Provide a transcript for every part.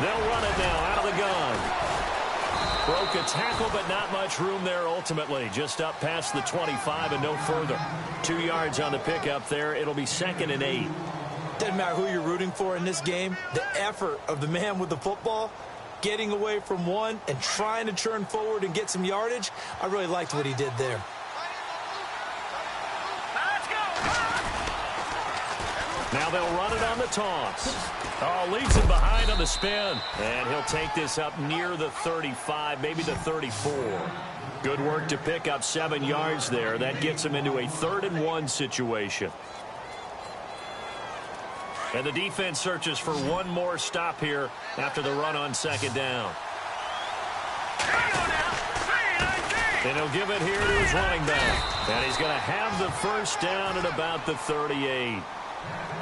They'll run it now out of the gun. Broke a tackle, but not much room there ultimately. Just up past the 25 and no further. 2 yards on the pickup there. It'll be 2nd and 8. Doesn't matter who you're rooting for in this game. The effort of the man with the football, getting away from one and trying to turn forward and get some yardage, I really liked what he did there. Now they'll run it on the toss. Oh, leaves him behind on the spin. And he'll take this up near the 35, maybe the 34. Good work to pick up 7 yards there. That gets him into a 3rd and 1 situation. And the defense searches for one more stop here after the run on 2nd down. And he'll give it here to his running back. And he's going to have the first down at about the 38.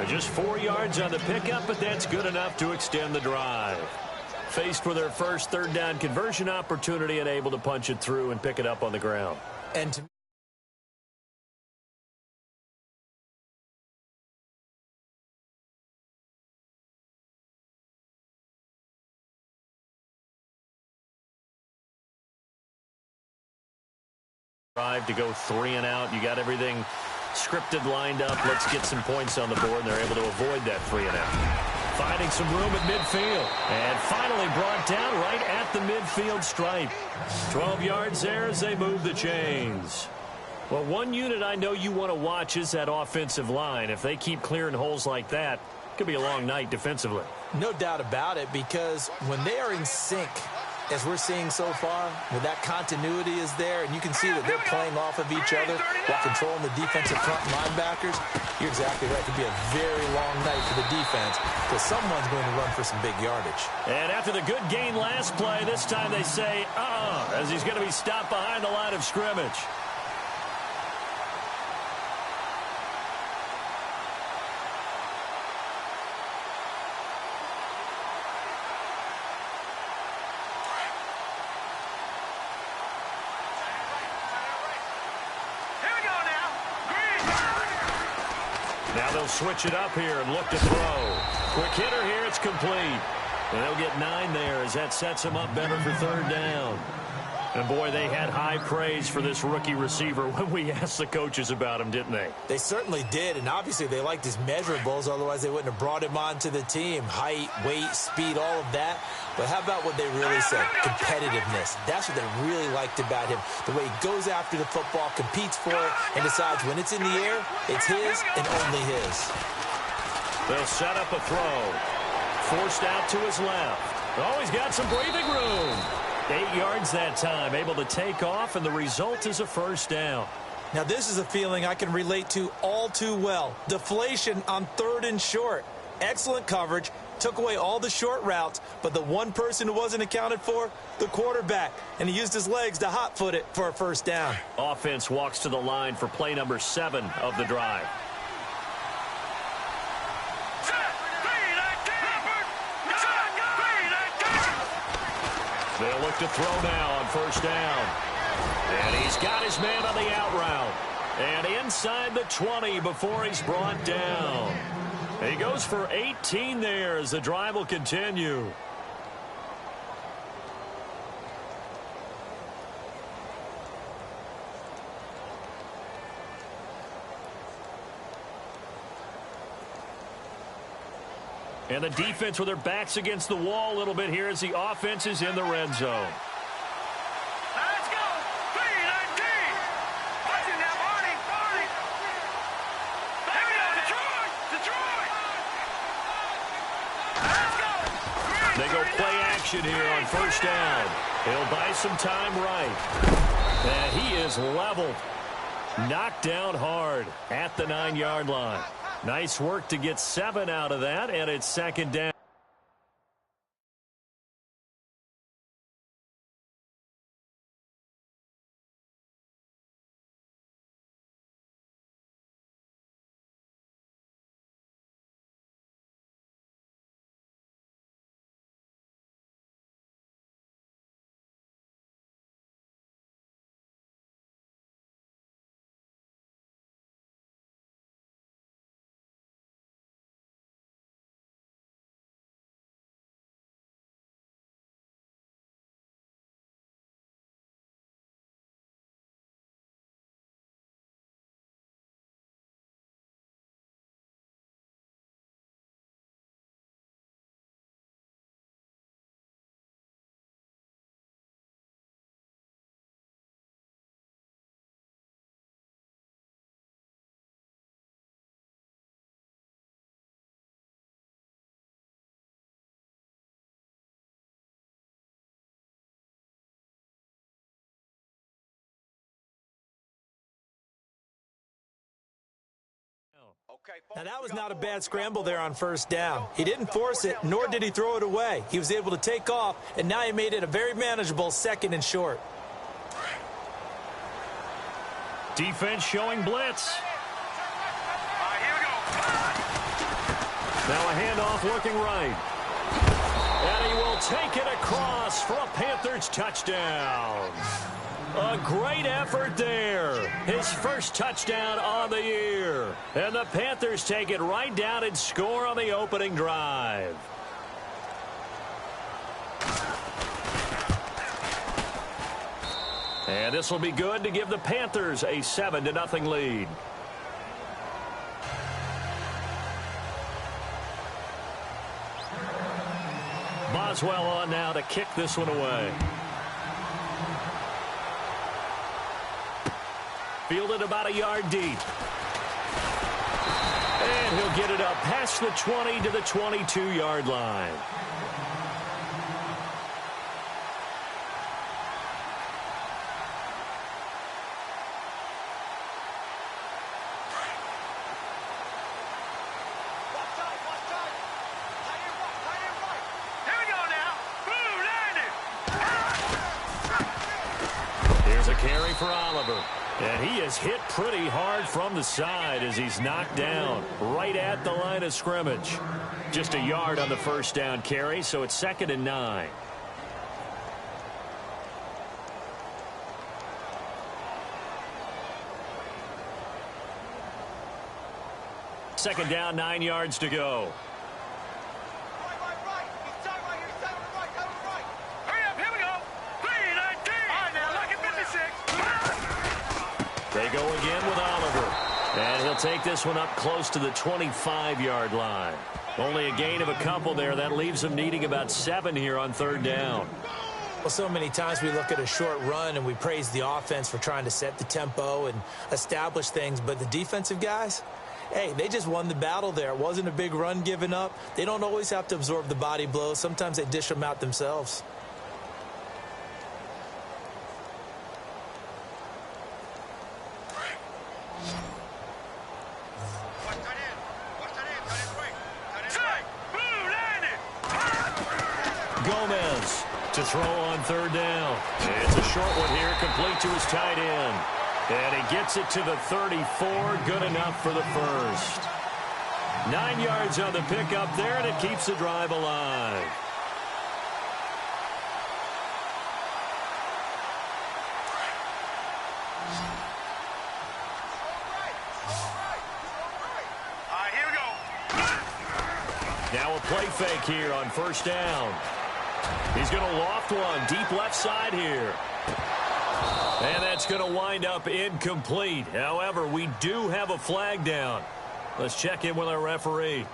Just 4 yards on the pickup, but that's good enough to extend the drive. Faced with their first 3rd down conversion opportunity and able to punch it through and pick it up on the ground. And to drive to go 3 and out. You got everything scripted, lined up. Let's get some points on the board, and they're able to avoid that 3 and out. Finding some room at midfield. And finally brought down right at the midfield stripe. 12 yards there as they move the chains. Well, one unit I know you want to watch is that offensive line. If they keep clearing holes like that, it could be a long night defensively. no doubt about it, because when they are in sync, as we're seeing so far, when that continuity is there, and you can see that they're playing off of each other while controlling the defensive front linebackers, you're exactly right. It could be a very long night for the defense because someone's going to run for some big yardage. And after the good gain last play, this time they say, as he's going to be stopped behind the line of scrimmage. Now they'll switch it up here and look to throw. Quick hitter here, it's complete. And they'll get 9 there as that sets them up better for 3rd down. And boy, they had high praise for this rookie receiver when we asked the coaches about him, didn't they? They certainly did, and obviously they liked his measurables, otherwise they wouldn't have brought him onto the team. Height, weight, speed, all of that. But how about what they really said? Competitiveness. That's what they really liked about him. The way he goes after the football, competes for it, and decides when it's in the air, it's his and only his. They'll set up a throw. Forced out to his left. Oh, he's got some breathing room. 8 yards that time, able to take off, and the result is a 1st down. Now, this is a feeling I can relate to all too well. Deflation on 3rd and short. Excellent coverage, took away all the short routes, but the one person who wasn't accounted for, the quarterback, and he used his legs to hot-foot it for a 1st down. Offense walks to the line for play number 7 of the drive. They'll look to throw now on 1st down. And he's got his man on the out route. And inside the 20 before he's brought down. He goes for 18 there as the drive will continue. And the defense with their backs against the wall a little bit here as the offense is in the red zone. Let's go. 3-19. Watch it now, Barney. Here we go, Detroit. Let's go. They go play action here on 1st down. He'll buy some time right. And he is leveled. Knocked down hard at the 9-yard line. Nice work to get 7 out of that, and it's 2nd down. Now, that was not a bad scramble there on first down. He didn't force it, nor did he throw it away. He was able to take off, and now he made it a very manageable 2nd and short. Defense showing blitz. Here we go. Now a handoff looking right. And he will take it across for a Panthers touchdown. A great effort there. His first touchdown on the year. And the Panthers take it right down and score on the opening drive. And this will be good to give the Panthers a 7-0 lead. Boswell on now to kick this one away. Fielded about a yard deep. And he'll get it up past the 20 to the 22-yard line. Carry for Oliver. And he is hit pretty hard from the side as he's knocked down right at the line of scrimmage. Just a yard on the first down carry, so it's 2nd and 9. Second down, 9 yards to go. They go again with Oliver. And he'll take this one up close to the 25-yard line. Only a gain of a couple there. That leaves them needing about 7 here on 3rd down. Well, so many times we look at a short run and we praise the offense for trying to set the tempo and establish things. But the defensive guys, hey, they just won the battle there. It wasn't a big run given up. They don't always have to absorb the body blows. Sometimes they dish them out themselves. Gomez to throw on 3rd down. It's a short one here, complete to his tight end. And he gets it to the 34, good enough for the first. 9 yards on the pickup there, and it keeps the drive alive. Here we go. Now a play fake here on 1st down. He's going to loft one deep left side here. And that's going to wind up incomplete. However, we do have a flag down. Let's check in with our referee.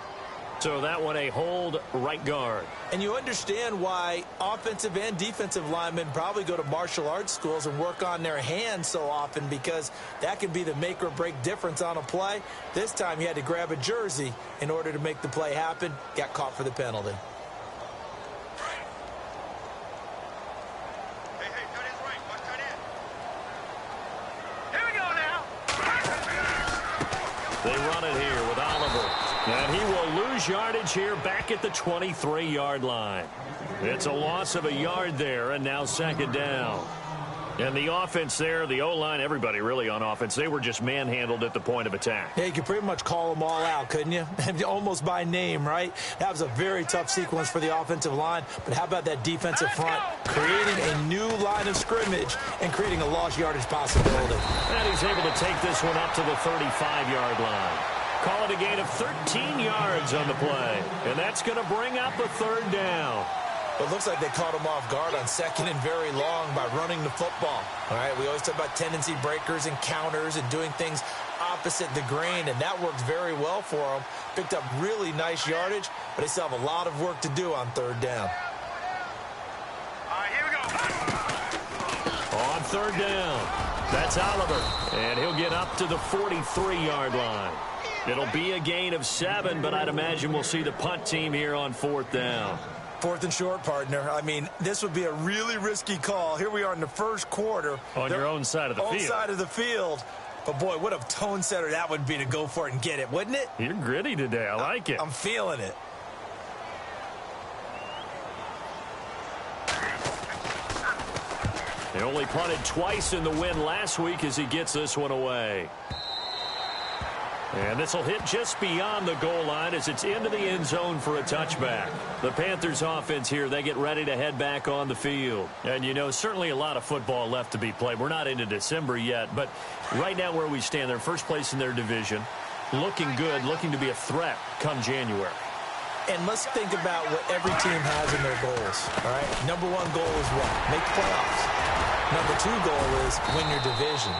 So that one a hold right guard. And you understand why offensive and defensive linemen probably go to martial arts schools and work on their hands so often, because that can be the make or break difference on a play. This time he had to grab a jersey in order to make the play happen. Got caught for the penalty. They run it here with Oliver. And he will lose yardage here back at the 23-yard line. It's a loss of a yard there, and now 2nd down. And the offense there, the O-line, everybody really on offense, they were just manhandled at the point of attack. Yeah, you could pretty much call them all out, couldn't you? Almost by name, right? That was a very tough sequence for the offensive line. But how about that defensive front? Creating a new line of scrimmage and creating a lost yardage possibility. And he's able to take this one up to the 35-yard line. Call it a gain of 13 yards on the play. And that's going to bring up a 3rd down. It looks like they caught him off guard on 2nd and very long by running the football. All right, we always talk about tendency breakers and counters and doing things opposite the grain, and that worked very well for them. Picked up really nice yardage, but they still have a lot of work to do on 3rd down. Here we go. On 3rd down, that's Oliver, and he'll get up to the 43-yard line. It'll be a gain of 7, but I'd imagine we'll see the punt team here on 4th down. 4th and short, partner. I mean, this would be a really risky call. Here we are in the 1st quarter. On your own side of the field. Own side of the field. But, boy, what a tone setter that would be to go for it and get it, wouldn't it? You're gritty today. I like it. I'm feeling it. They only punted twice in the win last week as he gets this one away. And this will hit just beyond the goal line as it's into the end zone for a touchback. The Panthers offense here, they get ready to head back on the field. And, you know, certainly a lot of football left to be played. We're not into December yet, but right now where we stand, they're first place in their division. Looking good, looking to be a threat come January. And let's think about what every team has in their goals, all right? Number one goal is what? Make the playoffs. Number two goal is win your division.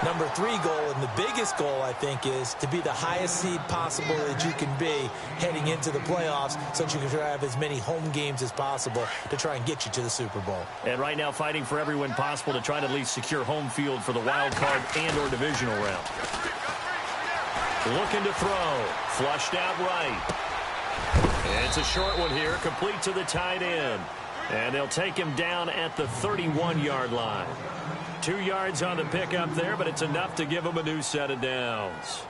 Number three goal, and the biggest goal, I think, is to be the highest seed possible that you can be heading into the playoffs so that you can have as many home games as possible to try and get you to the Super Bowl. And right now fighting for every win possible to try to at least secure home field for the wild card and or divisional round. Looking to throw. Flushed out right. And it's a short one here, complete to the tight end. And they'll take him down at the 31-yard line. 2 yards on the pickup there, but it's enough to give him a new set of downs.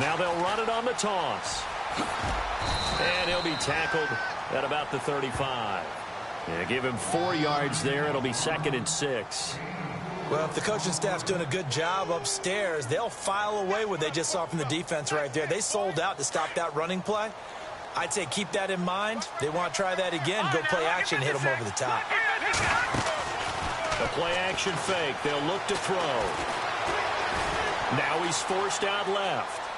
Now they'll run it on the toss. And he'll be tackled at about the 35. Yeah, give him 4 yards there. It'll be 2nd and 6. Well, if the coaching staff's doing a good job upstairs, they'll file away what they just saw from the defense right there. They sold out to stop that running play. I'd say keep that in mind. They want to try that again. Go play action, hit them over the top. The play action fake. They'll look to throw. Now he's forced out left.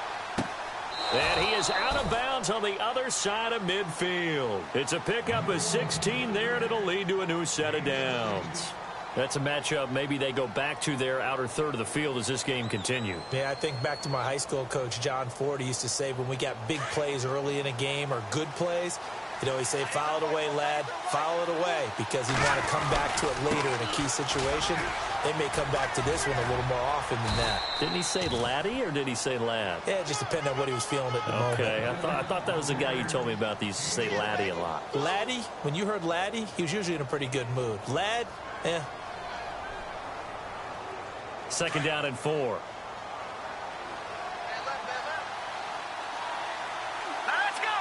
And he is out of bounds on the other side of midfield. It's a pickup of 16 there, and it'll lead to a new set of downs. That's a matchup maybe they go back to their outer third of the field as this game continues. Yeah, I think back to my high school coach, John Ford. He used to say when we got big plays early in a game or good plays, he'd always say, file it away, lad, file it away, because he'd want to come back to it later in a key situation. They may come back to this one a little more often than that. Didn't he say laddie or did he say lad? Yeah, it just depended on what he was feeling at the moment. Okay, I thought that was the guy you told me about that used to say laddie a lot. Laddie, when you heard laddie, he was usually in a pretty good mood. Lad, 2nd down and 4. Let's go.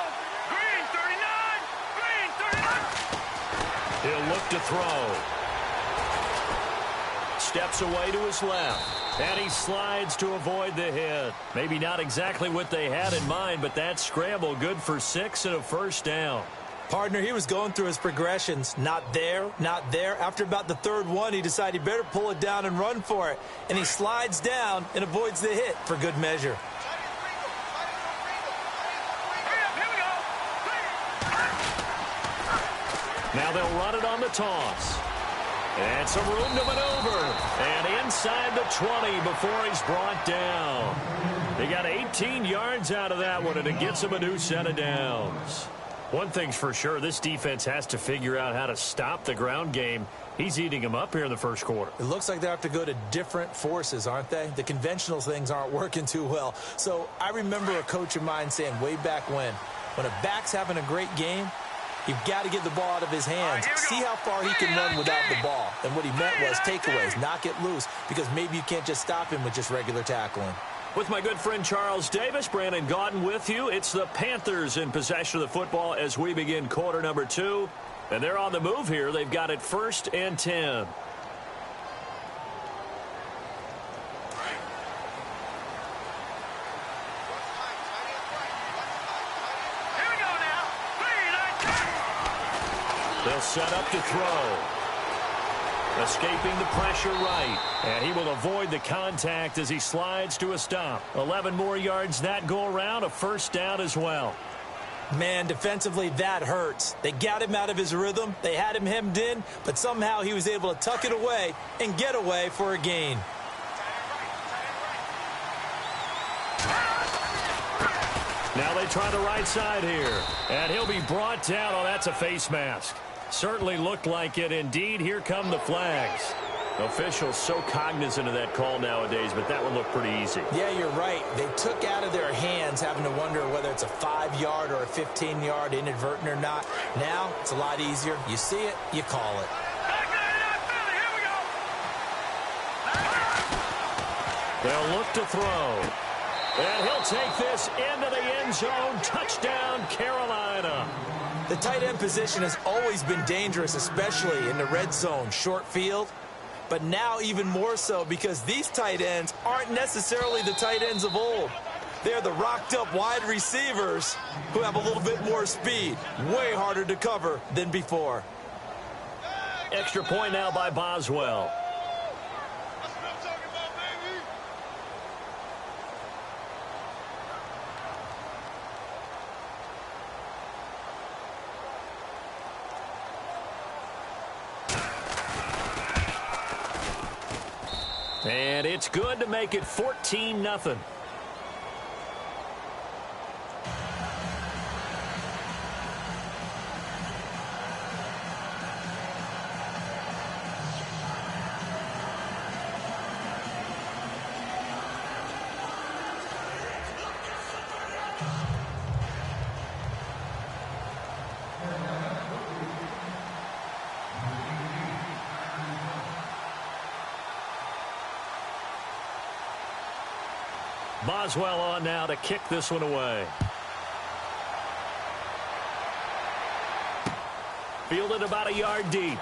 Green 39. Green 39. He'll look to throw. Steps away to his left. And he slides to avoid the hit. Maybe not exactly what they had in mind, but that scramble good for 6 and a first down. Partner, he was going through his progressions. Not there, not there. After about the third one, he decided he better pull it down and run for it. And he slides down and avoids the hit for good measure. Now they'll run it on the toss. And some room to maneuver. And inside the 20 before he's brought down. They got 18 yards out of that one, and it gets him a new set of downs. One thing's for sure, this defense has to figure out how to stop the ground game. He's eating them up here in the first quarter. It looks like they have to go to different forces, aren't they? The conventional things aren't working too well. So I remember a coach of mine saying way back when a back's having a great game, you've got to get the ball out of his hands. See how far he can run without the ball. And what he meant was takeaways, knock it loose, because maybe you can't just stop him with just regular tackling. With my good friend Charles Davis, Brandon Gaudin with you. It's the Panthers in possession of the football as we begin quarter number 2. And they're on the move here. They've got it 1st and 10. Here we go now. They'll set up to throw. Escaping the pressure right. And he will avoid the contact as he slides to a stop. 11 more yards that go around. A first down as well. Man, defensively, that hurts. They got him out of his rhythm. They had him hemmed in, but somehow he was able to tuck it away and get away for a gain. Now they try the right side here. And he'll be brought down. Oh, that's a face mask. Certainly looked like it. Indeed, here come the flags. Officials so cognizant of that call nowadays, but that one looked pretty easy. Yeah, you're right. They took out of their hands having to wonder whether it's a 5-yard or a 15-yard inadvertent or not. Now, it's a lot easier. You see it, you call it. They'll look to throw. And he'll take this into the end zone. Touchdown, Carolina. The tight end position has always been dangerous, especially in the red zone, short field. But now even more so because these tight ends aren't necessarily the tight ends of old. They're the rocked-up wide receivers who have a little bit more speed. Way harder to cover than before. Extra point now by Boswell. And it's good to make it 14-0. Boswell on now to kick this one away. Fielded about a yard deep.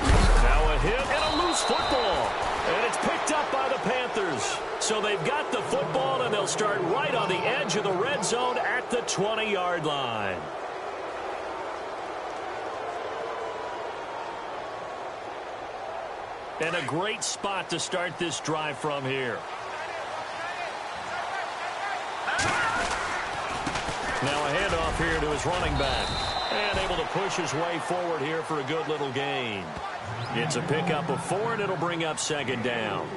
Now a hit and a loose football. And it's picked up by the Panthers. So they've got the football, and they'll start right on the edge of the red zone at the 20-yard line. And a great spot to start this drive from here. Now a handoff here to his running back. And able to push his way forward here for a good little gain. It's a pickup of 4, and it'll bring up second down.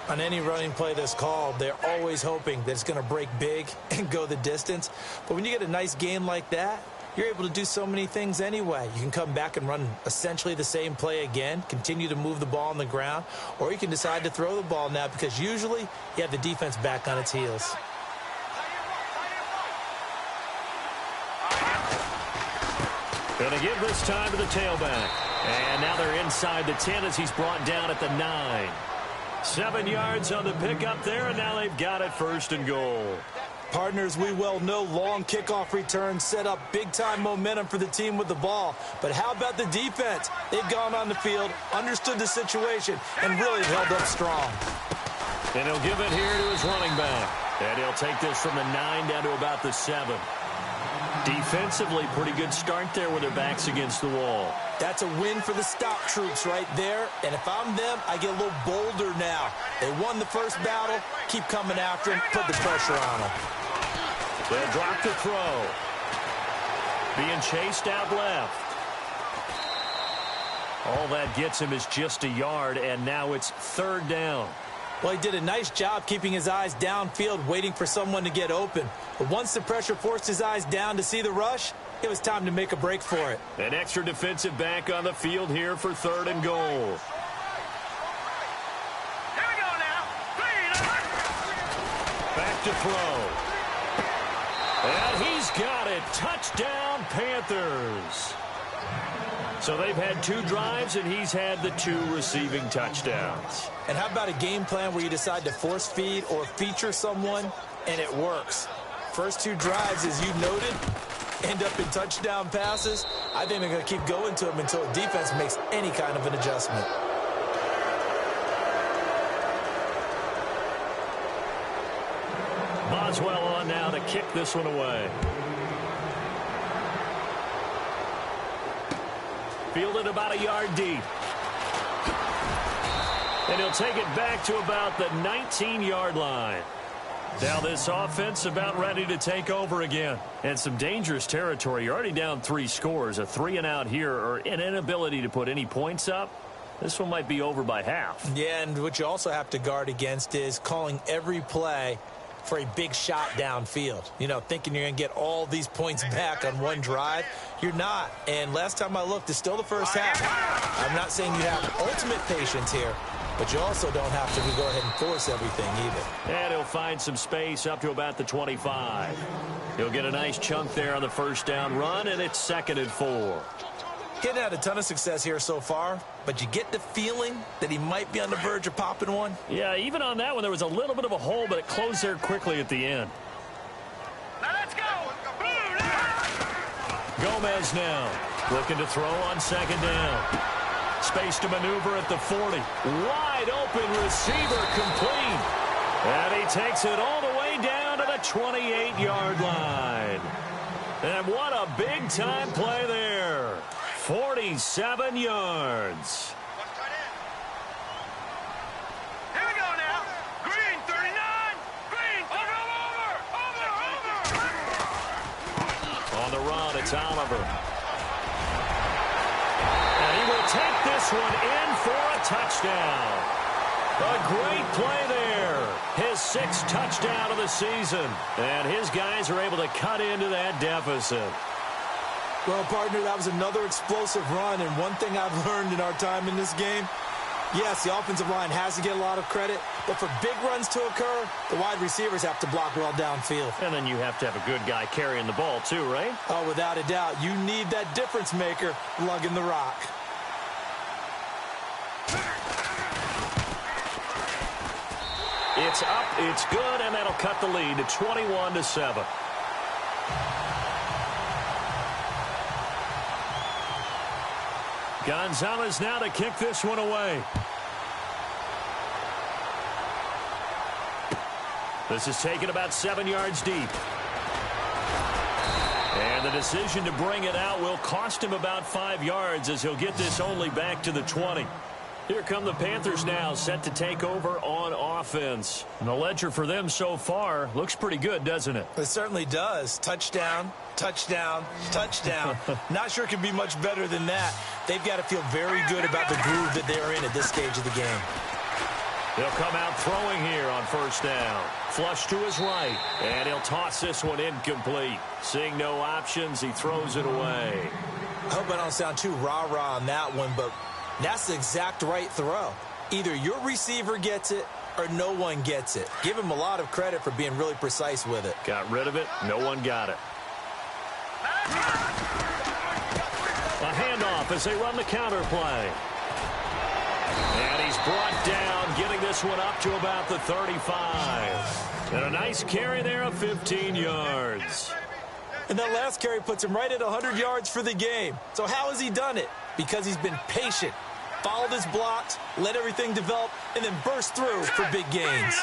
On any running play that's called, they're always hoping that it's going to break big and go the distance. But when you get a nice gain like that, you're able to do so many things anyway. You can come back and run essentially the same play again, continue to move the ball on the ground, or you can decide to throw the ball now because usually you have the defense back on its heels. Going to give this time to the tailback. And now they're inside the 10 as he's brought down at the 9. 7 yards on the pickup there, and now they've got it first and goal. Partners, we well know long kickoff returns set up big-time momentum for the team with the ball. But how about the defense? They've gone on the field, understood the situation, and really held up strong. And he'll give it here to his running back. And he'll take this from the 9 down to about the 7. Defensively, pretty good start there with their backs against the wall. That's a win for the stop troops right there. And if I'm them, I get a little bolder now. They won the first battle. Keep coming after them. Put the pressure on them. They'll drop the throw. Being chased out left. All that gets him is just a yard, and now it's third down. Well, he did a nice job keeping his eyes downfield, waiting for someone to get open. But once the pressure forced his eyes down to see the rush, it was time to make a break for it. An extra defensive back on the field here for third and goal. Here we go now. Back to throw. And he's got it. Touchdown, Panthers. So they've had 2 drives, and he's had the 2 receiving touchdowns. And how about a game plan where you decide to force feed or feature someone, and it works? First 2 drives, as you noted, end up in touchdown passes. I think they're going to keep going to them until the defense makes any kind of an adjustment. Boswell on now to kick this one away. Fielded about a yard deep. And he'll take it back to about the 19-yard line. Now this offense about ready to take over again. And some dangerous territory. You're already down 3 scores. A 3-and-out here, or an inability to put any points up. This one might be over by half. Yeah, and what you also have to guard against is calling every play for a big shot downfield. You know, thinking you're going to get all these points back on one drive. You're not. And last time I looked, it's still the first half. I'm not saying you have ultimate patience here, but you also don't have to go ahead and force everything either. And he'll find some space up to about the 25. He'll get a nice chunk there on the first down run, and it's 2nd and 4. Getting had a ton of success here so far, but you get the feeling that he might be on the verge of popping one. Yeah, even on that one, there was a little bit of a hole, but it closed there quickly at the end. Now let's go. Gomez now looking to throw on 2nd down. Space to maneuver at the 40. Wide open receiver complete. And he takes it all the way down to the 28-yard line. And what a big-time play there. 47 yards. Here we go now. Green 39. Green over. On the run, it's Oliver. And he will take this one in for a touchdown. A great play there. His 6th touchdown of the season. And his guys are able to cut into that deficit. Well, partner, that was another explosive run, and one thing I've learned in our time in this game, yes, the offensive line has to get a lot of credit, but for big runs to occur, the wide receivers have to block well downfield. And then you have to have a good guy carrying the ball too, right? Oh, without a doubt. You need that difference maker lugging the rock. It's up, it's good, and that'll cut the lead to 21-7. Gonzalez now to kick this one away. This is taken about 7 yards deep. And the decision to bring it out will cost him about 5 yards as he'll get this only back to the 20. Here come the Panthers now, set to take over on offense. And the ledger for them so far looks pretty good, doesn't it? It certainly does. Touchdown, touchdown, touchdown. Not sure it can be much better than that. They've got to feel very good about the groove that they're in at this stage of the game. He'll come out throwing here on 1st down. Flush to his right, and he'll toss this one incomplete. Seeing no options, he throws it away. I hope I don't sound too rah-rah on that one, but that's the exact right throw. Either your receiver gets it or no one gets it. Give him a lot of credit for being really precise with it. Got rid of it. No one got it. A handoff as they run the counter play. And he's brought down, getting this one up to about the 35. And a nice carry there of 15 yards. And that last carry puts him right at 100 yards for the game. So how has he done it? Because he's been patient, followed his blocks, let everything develop, and then burst through for big gains.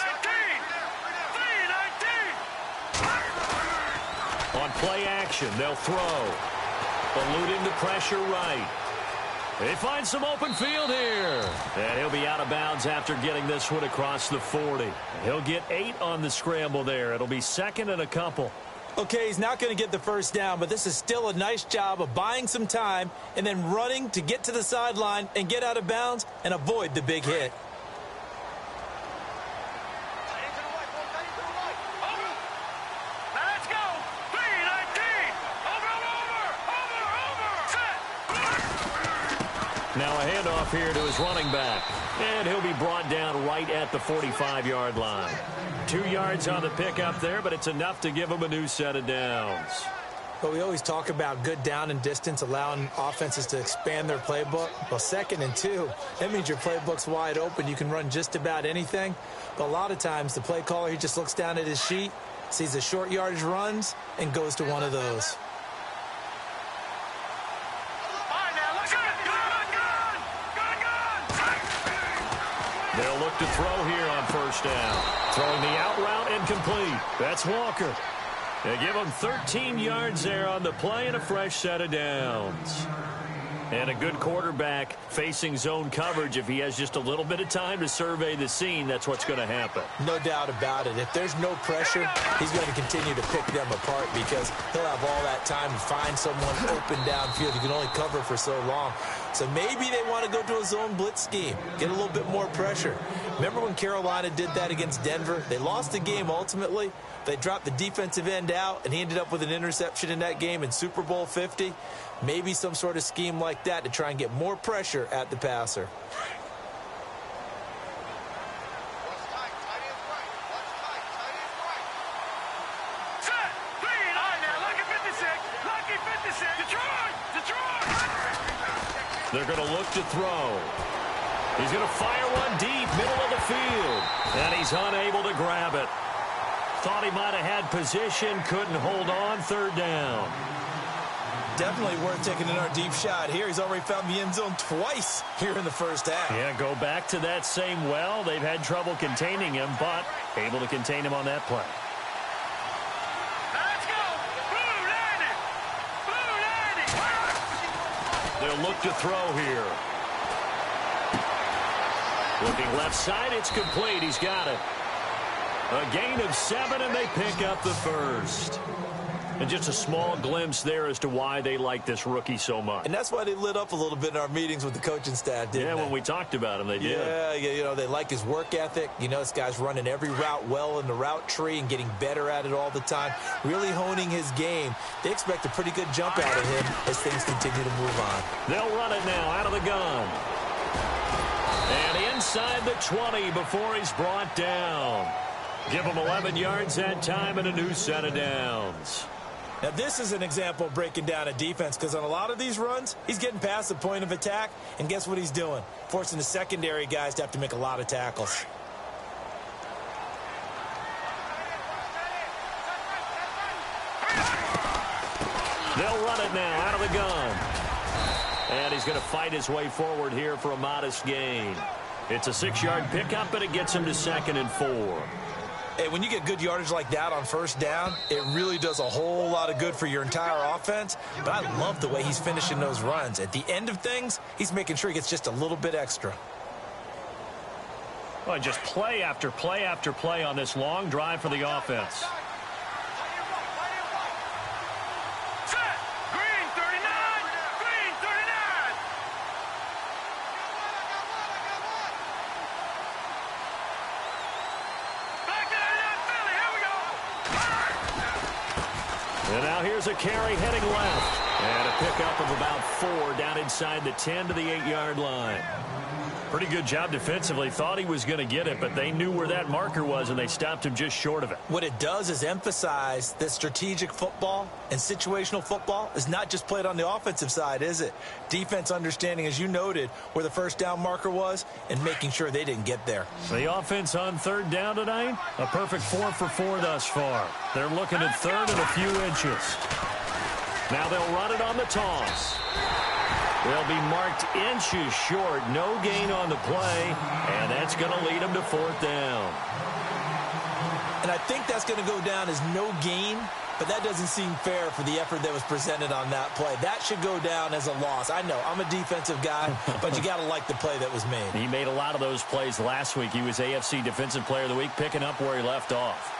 On play action, they'll throw. Eluding the pressure right. They find some open field here. And he'll be out of bounds after getting this one across the 40. He'll get 8 on the scramble there. It'll be 2nd and a couple. Okay, he's not going to get the first down, but this is still a nice job of buying some time and then running to get to the sideline and get out of bounds and avoid the big hit. Let's go. 319. Over. Now a handoff here to his running back. And he'll be brought down right at the 45-yard line. 2 yards on the pickup there, but it's enough to give him a new set of downs. But we always talk about good down and distance, allowing offenses to expand their playbook. Well, 2nd and 2, that means your playbook's wide open. You can run just about anything. But a lot of times, the play caller, he just looks down at his sheet, sees the short yardage runs, and goes to one of those. They'll look to throw here on 1st down. Throwing the out route incomplete. That's Walker. They give him 13 yards there on the play and a fresh set of downs. And a good quarterback facing zone coverage. If he has just a little bit of time to survey the scene, that's what's going to happen. No doubt about it. If there's no pressure, he's going to continue to pick them apart because he'll have all that time to find someone open downfield. You can only cover for so long. So maybe they want to go to a zone blitz scheme, get a little bit more pressure. Remember when Carolina did that against Denver? They lost the game ultimately. They dropped the defensive end out, and he ended up with an interception in that game in Super Bowl 50. Maybe some sort of scheme like that to try and get more pressure at the passer. They're going to look to throw. He's going to fire one deep, middle of the field. And he's unable to grab it. Thought he might have had position, couldn't hold on, third down. Definitely worth taking another deep shot here. He's already found the end zone twice here in the first half. Yeah, go back to that same well. They've had trouble containing him, but able to contain him on that play. Let's go! Blue landed! Blue landed! They'll look to throw here. Looking left side, it's complete. He's got it. A gain of 7, and they pick up the first. And just a small glimpse there as to why they like this rookie so much. And that's why they lit up a little bit in our meetings with the coaching staff, didn't they? Yeah, when we talked about him, they did. Yeah, you know, they like his work ethic. You know, this guy's running every route well in the route tree and getting better at it all the time, really honing his game. They expect a pretty good jump out of him as things continue to move on. They'll run it now out of the gun. And inside the 20 before he's brought down. Give him 11 yards that time and a new set of downs. Now, this is an example of breaking down a defense because on a lot of these runs, he's getting past the point of attack, and guess what he's doing? Forcing the secondary guys to have to make a lot of tackles. They'll run it now out of the gun. And he's going to fight his way forward here for a modest gain. It's a 6-yard pickup, but it gets him to 2nd and 4. Hey, when you get good yardage like that on first down, it really does a whole lot of good for your entire offense. But I love the way he's finishing those runs. At the end of things, he's making sure he gets just a little bit extra. Well, just play after play after play on this long drive for the offense. And now here's a carry heading left. And a pickup of about 4 down inside the 10 to the 8-yard line. Pretty good job defensively. Thought he was going to get it, but they knew where that marker was, and they stopped him just short of it. What it does is emphasize that strategic football and situational football is not just played on the offensive side, is it? Defense understanding, as you noted, where the first down marker was and making sure they didn't get there. The offense on third down tonight, a perfect 4 for 4 thus far. They're looking at third and a few inches. Now they'll run it on the toss. They'll be marked inches short. No gain on the play, and that's going to lead them to 4th down. And I think that's going to go down as no gain, but that doesn't seem fair for the effort that was presented on that play. That should go down as a loss. I know, I'm a defensive guy, but you got to like the play that was made. He made a lot of those plays last week. He was AFC Defensive Player of the Week, picking up where he left off.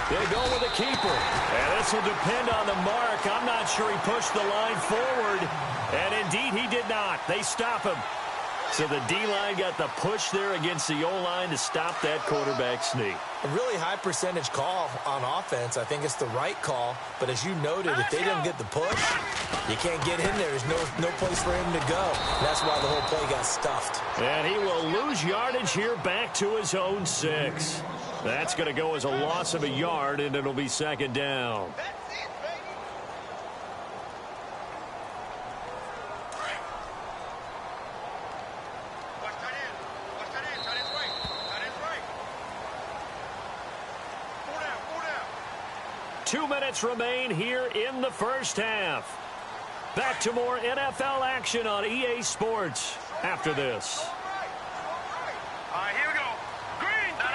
They go with a keeper. And this will depend on the mark. I'm not sure he pushed the line forward. And indeed, he did not. They stop him. So the D-line got the push there against the O-line to stop that quarterback sneak. A really high percentage call on offense. I think it's the right call. But as you noted, if they didn't get the push, you can't get in there. There's no place for him to go. That's why the whole play got stuffed. And he will lose yardage here back to his own 6. That's going to go as a loss of a yard, and it'll be 2nd down. Two minutes remain here in the first half. Back to more NFL action on EA Sports after this. All right, here we go. Green. No.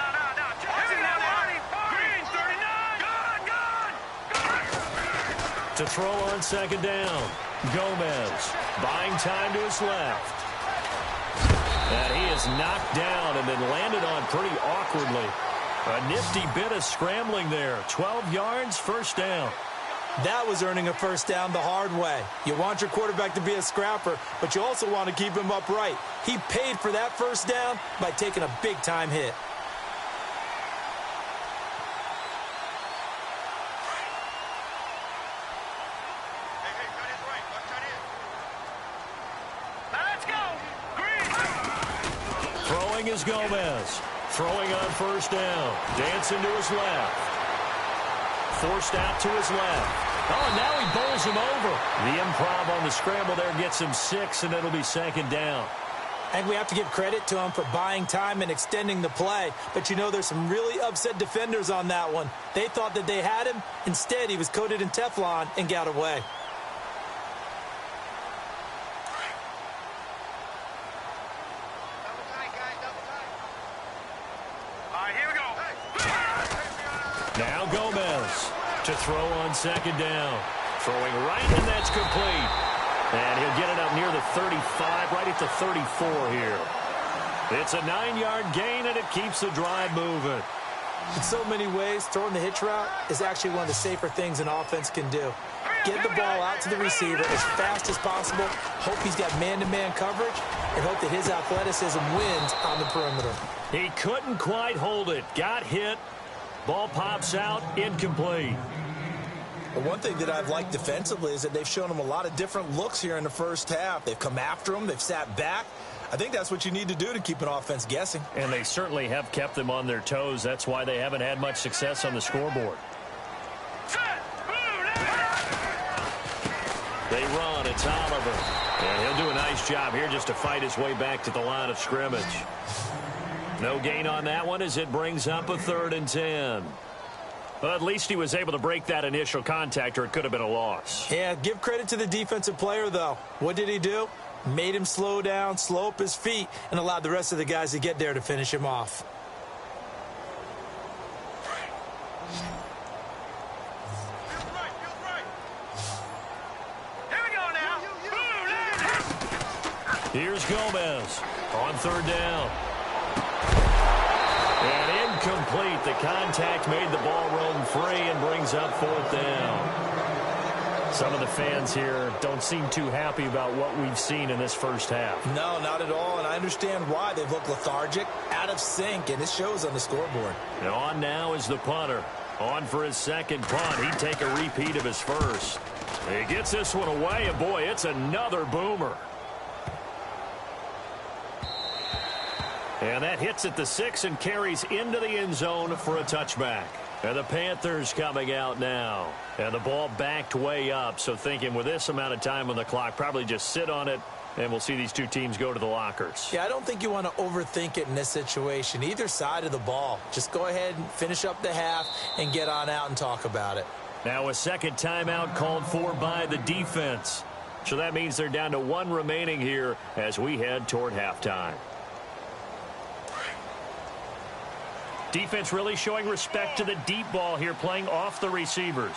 Green, 39. Gone. To throw on 2nd down. Gomez buying time to his left. And he is knocked down and then landed on pretty awkwardly. A nifty bit of scrambling there. 12 yards, first down. That was earning a first down the hard way. You want your quarterback to be a scrapper, but you also want to keep him upright. He paid for that first down by taking a big-time hit. Let's go. Green. Throwing is Gomez. Throwing on first down. Dancing to his left. Forced out to his left. Oh, and now he bowls him over. The improv on the scramble there gets him 6, and it'll be second down. And we have to give credit to him for buying time and extending the play. But you know, there's some really upset defenders on that one. They thought that they had him. Instead, he was coated in Teflon and got away. All right, here we go. Now Gomez to throw on second down. Throwing right, and that's complete. And he'll get it up near the 35, right at the 34 here. It's a 9-yard gain, and it keeps the drive moving. In so many ways, throwing the hitch route is actually one of the safer things an offense can do. Get the ball out to the receiver as fast as possible, hope he's got man-to-man coverage, and hope that his athleticism wins on the perimeter. He couldn't quite hold it. Got hit. Ball pops out, incomplete. But one thing that I've liked defensively is that they've shown him a lot of different looks here in the first half. They've come after him. They've sat back. I think that's what you need to do to keep an offense guessing. And they certainly have kept them on their toes. That's why they haven't had much success on the scoreboard. They run. It's Oliver. And he'll do a nice job here just to fight his way back to the line of scrimmage. No gain on that one as it brings up a 3rd and 10. Well, at least he was able to break that initial contact, or it could have been a loss. Yeah, give credit to the defensive player, though. What did he do? Made him slow down, slow up his feet, and allowed the rest of the guys to get there to finish him off. Here we go now. Here's Gomez on 3rd down. And incomplete. The contact made the ball roam free and brings up 4th down. Some of the fans here don't seem too happy about what we've seen in this first half. No, not at all, and I understand why. They've looked lethargic, out of sync, and it shows on the scoreboard. And on now is the punter. On for his second punt. He'd take a repeat of his first. He gets this one away, and boy, it's another boomer. And that hits at the 6 and carries into the end zone for a touchback. And the Panthers coming out now. And the ball backed way up, so thinking with this amount of time on the clock, probably just sit on it, and we'll see these two teams go to the lockers. Yeah, I don't think you want to overthink it in this situation. Either side of the ball. Just go ahead and finish up the half and get on out and talk about it. Now a second timeout called for by the defense. So that means they're down to 1 remaining here as we head toward halftime. Defense really showing respect to the deep ball here, playing off the receivers.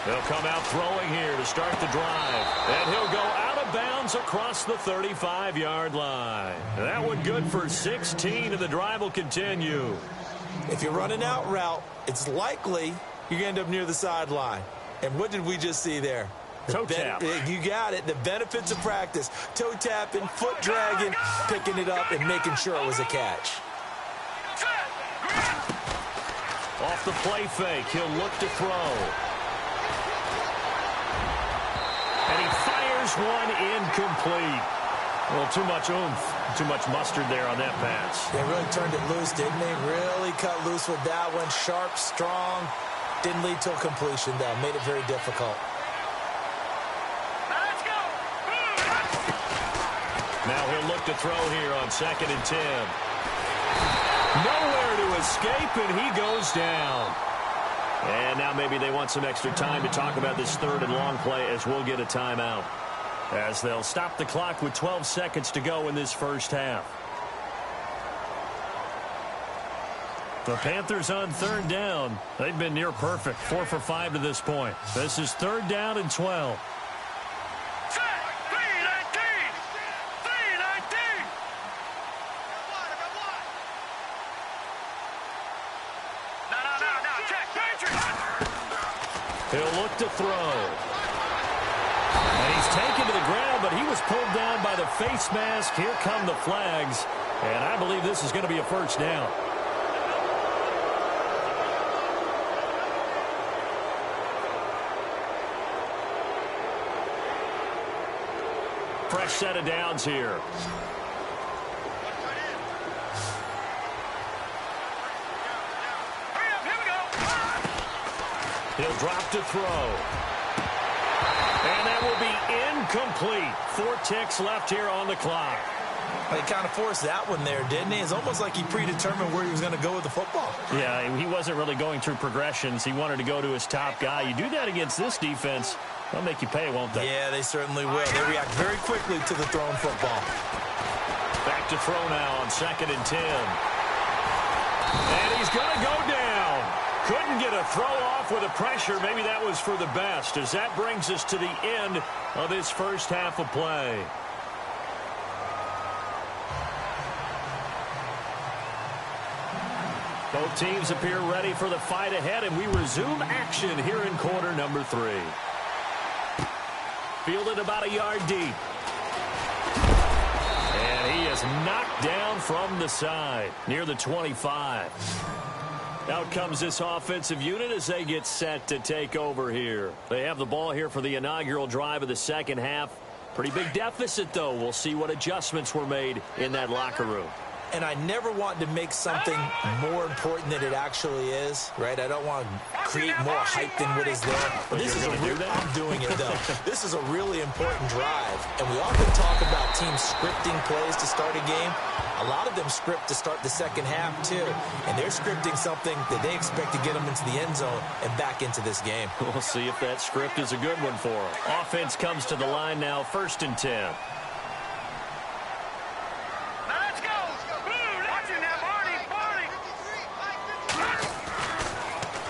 They'll come out throwing here to start the drive. And he'll go out of bounds across the 35-yard line. That one good for 16, and the drive will continue. If you're running out route, it's likely you're going to end up near the sideline. And what did we just see there? Toe tap. You got it. The benefits of practice. Toe tapping, foot dragging, picking it up, and making sure it was a catch. Off the play fake, he'll look to throw. And he fires one incomplete. Well, too much oomph, too much mustard there on that pass. They really turned it loose, didn't they? Really cut loose with that one. Sharp, strong. Didn't lead to a completion, though. Made it very difficult. Let's go. Now he'll look to throw here on 2nd and 10. Nowhere to escape, and he goes down. And now maybe they want some extra time to talk about this 3rd and long play as we'll get a timeout. As they'll stop the clock with 12 seconds to go in this first half. The Panthers on 3rd down. They've been near perfect, 4 for 5 to this point. This is 3rd down and 12. to throw. And he's taken to the ground, but he was pulled down by the face mask. Here come the flags. And I believe this is going to be a first down. Fresh set of downs here. He'll drop to throw. And that will be incomplete. 4 ticks left here on the clock. He kind of forced that one there, didn't he? It's almost like he predetermined where he was going to go with the football. Yeah, he wasn't really going through progressions. He wanted to go to his top guy. You do that against this defense, they'll make you pay, won't they? Yeah, they certainly will. They react very quickly to the thrown football. Back to throw now on 2nd and 10. And he's going to go down. Couldn't get a throw off with the pressure. Maybe that was for the best, as that brings us to the end of his first half of play. Both teams appear ready for the fight ahead, and we resume action here in quarter number 3. Fielded about a yard deep. And he is knocked down from the side near the 25. Out comes this offensive unit as they get set to take over here. They have the ball here for the inaugural drive of the second half. Pretty big deficit, though. We'll see what adjustments were made in that locker room. And I never want to make something more important than it actually is, right? I don't want to create more hype than what is there. But this is I'm doing it, though. This is a really important drive. And we often talk about teams scripting plays to start a game. A lot of them script to start the second half, too. And they're scripting something that they expect to get them into the end zone and back into this game. We'll see if that script is a good one for them. Offense comes to the line now, 1st and 10.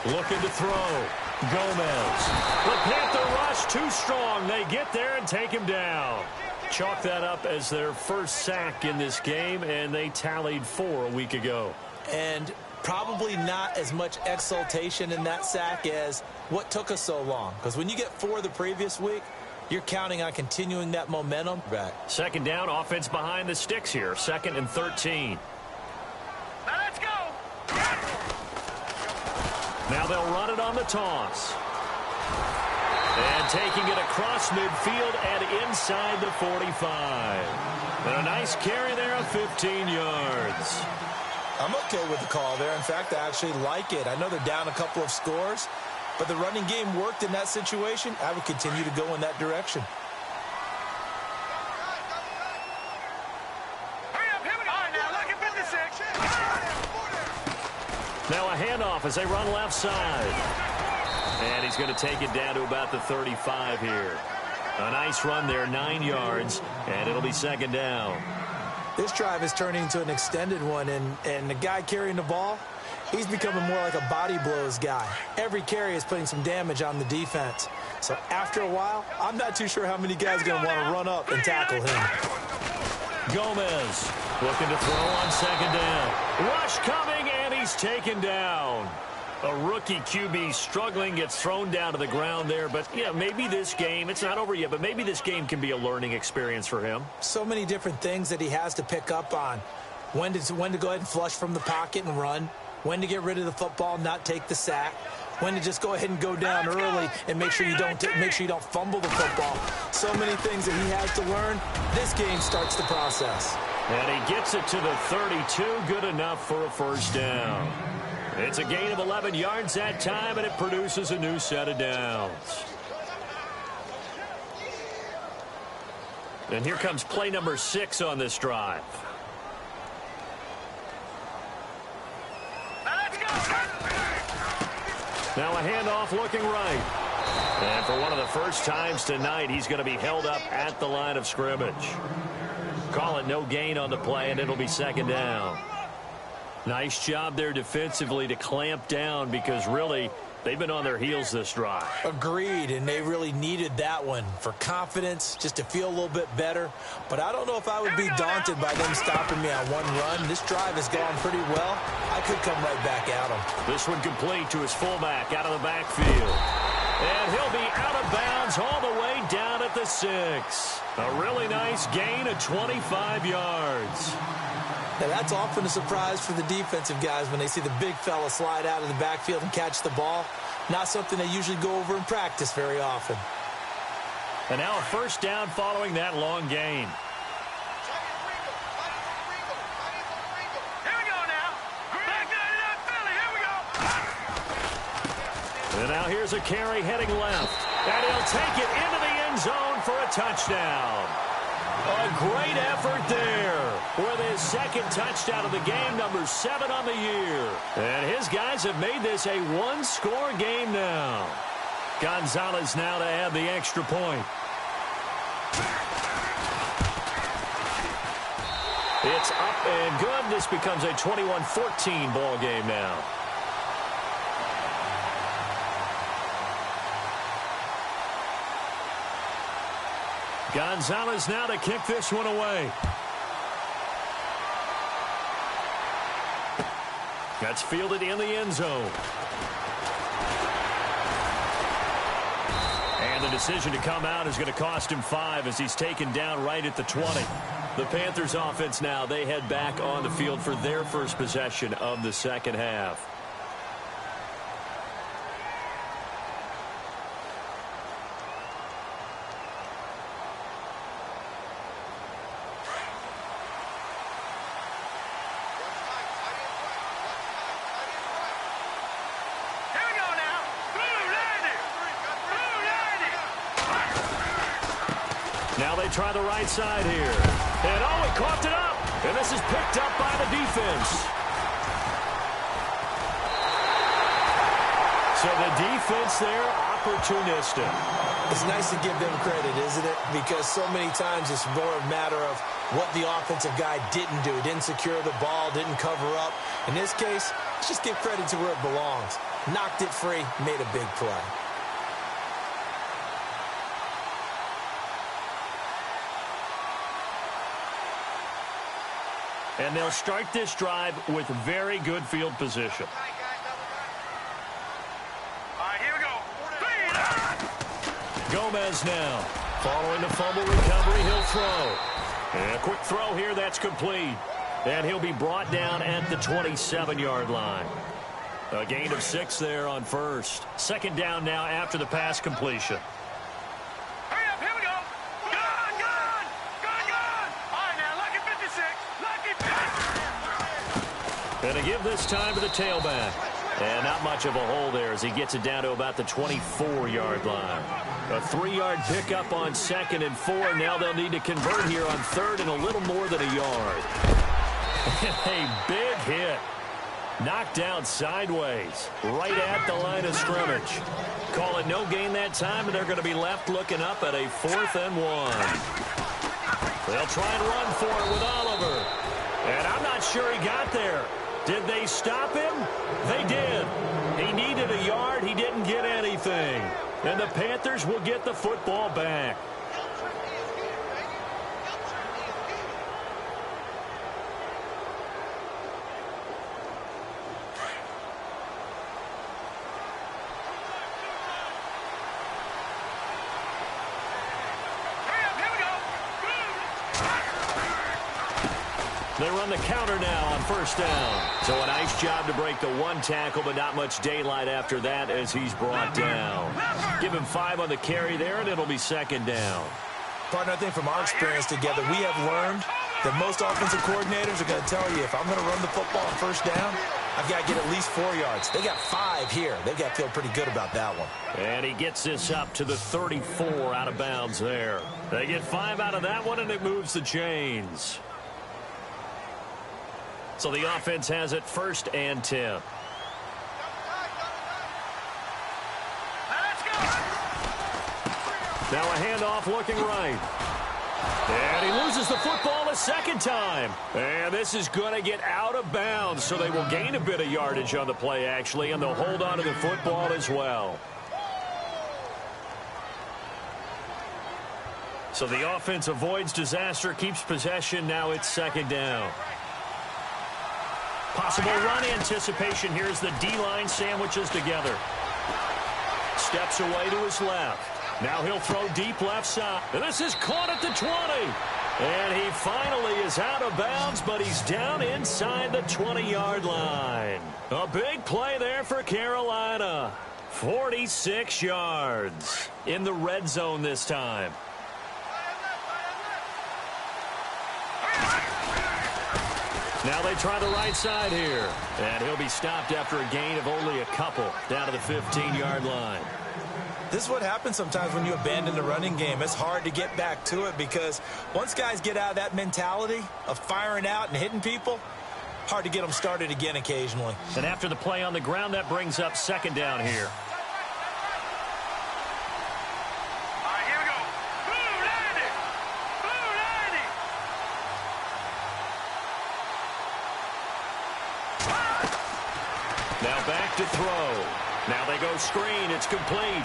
Looking to throw. Gomez. The Panther rush too strong. They get there and take him down. Chalk that up as their first sack in this game, and they tallied 4 a week ago. And probably not as much exultation in that sack as what took us so long. Because when you get 4 the previous week, you're counting on continuing that momentum back. 2nd down, offense behind the sticks here. 2nd and 13. Let's go. Now they'll run it on the toss. And taking it across midfield and inside the 45. And a nice carry there of 15 yards. I'm okay with the call there. In fact, I actually like it. I know they're down a couple of scores, but the running game worked in that situation. I would continue to go in that direction. Hurry up, here we go. All right, now look at 56. Now a handoff as they run left side. And he's going to take it down to about the 35 here. A nice run there, 9 yards, and it'll be 2nd down. This drive is turning into an extended one, and the guy carrying the ball, he's becoming more like a body blows guy. Every carry is putting some damage on the defense. So after a while, I'm not too sure how many guys are going to want to run up and tackle him. Gomez looking to throw on 2nd down. Rush coming, and he's taken down. A rookie QB struggling, gets thrown down to the ground there. But, yeah, maybe this game, it's not over yet, but maybe this game can be a learning experience for him. So many different things that he has to pick up on. When to go ahead and flush from the pocket and run. When to get rid of the football and not take the sack. When to just go ahead and go down early and make sure you don't fumble the football. So many things that he has to learn. This game starts the process. And he gets it to the 32. Good enough for a 1st down. It's a gain of 11 yards that time, and it produces a new set of downs. And here comes play number 6 on this drive. Let's go. Now a handoff looking right. And for one of the first times tonight, he's going to be held up at the line of scrimmage. Call it no gain on the play, and it'll be 2nd down. Nice job there defensively to clamp down, because really they've been on their heels this drive. Agreed, and they really needed that one for confidence, just to feel a little bit better. But I don't know if I would be daunted by them stopping me on one run. This drive has gone pretty well. I could come right back at them. This one complete to his fullback out of the backfield. And he'll be out of bounds all the way down at the 6. A really nice gain of 25 yards. Now, that's often a surprise for the defensive guys when they see the big fella slide out of the backfield and catch the ball. Not something they usually go over in practice very often. And now a first down following that long gain. Here we go now. Back down to that Philly. Here we go. And now here's a carry heading left. And he'll take it into the end zone for a touchdown. A great effort there with his second touchdown of the game, number 7 on the year. And his guys have made this a one-score game now. Gonzalez now to add the extra point. It's up and good. This becomes a 21-14 ball game now. Gonzalez now to kick this one away. That's fielded in the end zone. And the decision to come out is going to cost him 5 as he's taken down right at the 20. The Panthers offense now, they head back on the field for their first possession of the second half. Now they try the right side here. And oh, he coughed it up. And this is picked up by the defense. So the defense there, opportunistic. It's nice to give them credit, isn't it? Because so many times it's more a matter of what the offensive guy didn't do. Didn't secure the ball, didn't cover up. In this case, let's just give credit to where it belongs. Knocked it free, made a big play. And they'll start this drive with very good field position. All right, here we go. Gomez now. Following the fumble recovery, he'll throw. And a quick throw here, that's complete. And he'll be brought down at the 27-yard line. A gain of 6 there on first. Second down now after the pass completion. Hurry up, here we go. Gone, gone, gone, gone. All right, now, lucky 56, lucky 50. And to give this time to the tailback. And not much of a hole there as he gets it down to about the 24-yard line. A 3-yard pickup on 2nd and 4. Now they'll need to convert here on 3rd and a little more than a yard. A big hit. Knocked down sideways, right at the line of scrimmage. Call it no gain that time, and they're going to be left looking up at a 4th and 1. They'll try and run for it with Oliver. And I'm not sure he got there. Did they stop him? They did. He needed a yard. He didn't get anything. And the Panthers will get the football back. They run the counter now on first down. So a nice job to break the 1 tackle, but not much daylight after that as he's brought down. Give him 5 on the carry there, and it'll be 2nd down. Partner, I think from our experience together, we have learned that most offensive coordinators are going to tell you, if I'm going to run the football on first down, I've got to get at least 4 yards. They got 5 here. They've got to feel pretty good about that one. And he gets this up to the 34 out of bounds there. They get 5 out of that one, and it moves the chains. So the offense has it 1st and 10. Now a handoff looking right. And he loses the football a 2nd time. And this is going to get out of bounds, so they will gain a bit of yardage on the play, actually, and they'll hold on to the football as well. So the offense avoids disaster, keeps possession. Now it's 2nd down. Possible run anticipation. Here's the D-line sandwiches together. steps away to his left. Now he'll throw deep left side. And this is caught at the 20. And he finally is out of bounds, but he's down inside the 20-yard line. A big play there for Carolina. 46 yards in the red zone this time. Now they try the right side here. And he'll be stopped after a gain of only a couple down to the 15-yard line. This is what happens sometimes when you abandon the running game. It's hard to get back to it because once guys get out of that mentality of firing out and hitting people, hard to get them started again occasionally. And after the play on the ground, that brings up second down here. All right, here we go. Blue 90. Blue 90. Now back to throw. Now they go screen. It's complete.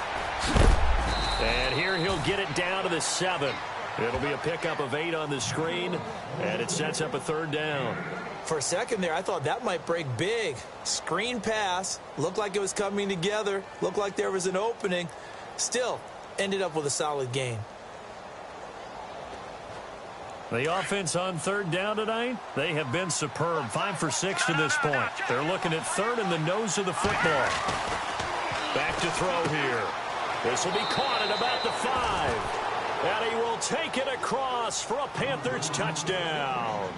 And here he'll get it down to the 7. It'll be a pickup of 8 on the screen, and it sets up a third down. For a second there, I thought that might break big. Screen pass. Looked like it was coming together. Looked like there was an opening. Still, ended up with a solid gain. The offense on third down tonight, they have been superb. 5 for 6 to this point. They're looking at third in the nose of the football. Back to throw here. This will be caught at about the 5. And he will take it across for a Panthers touchdown.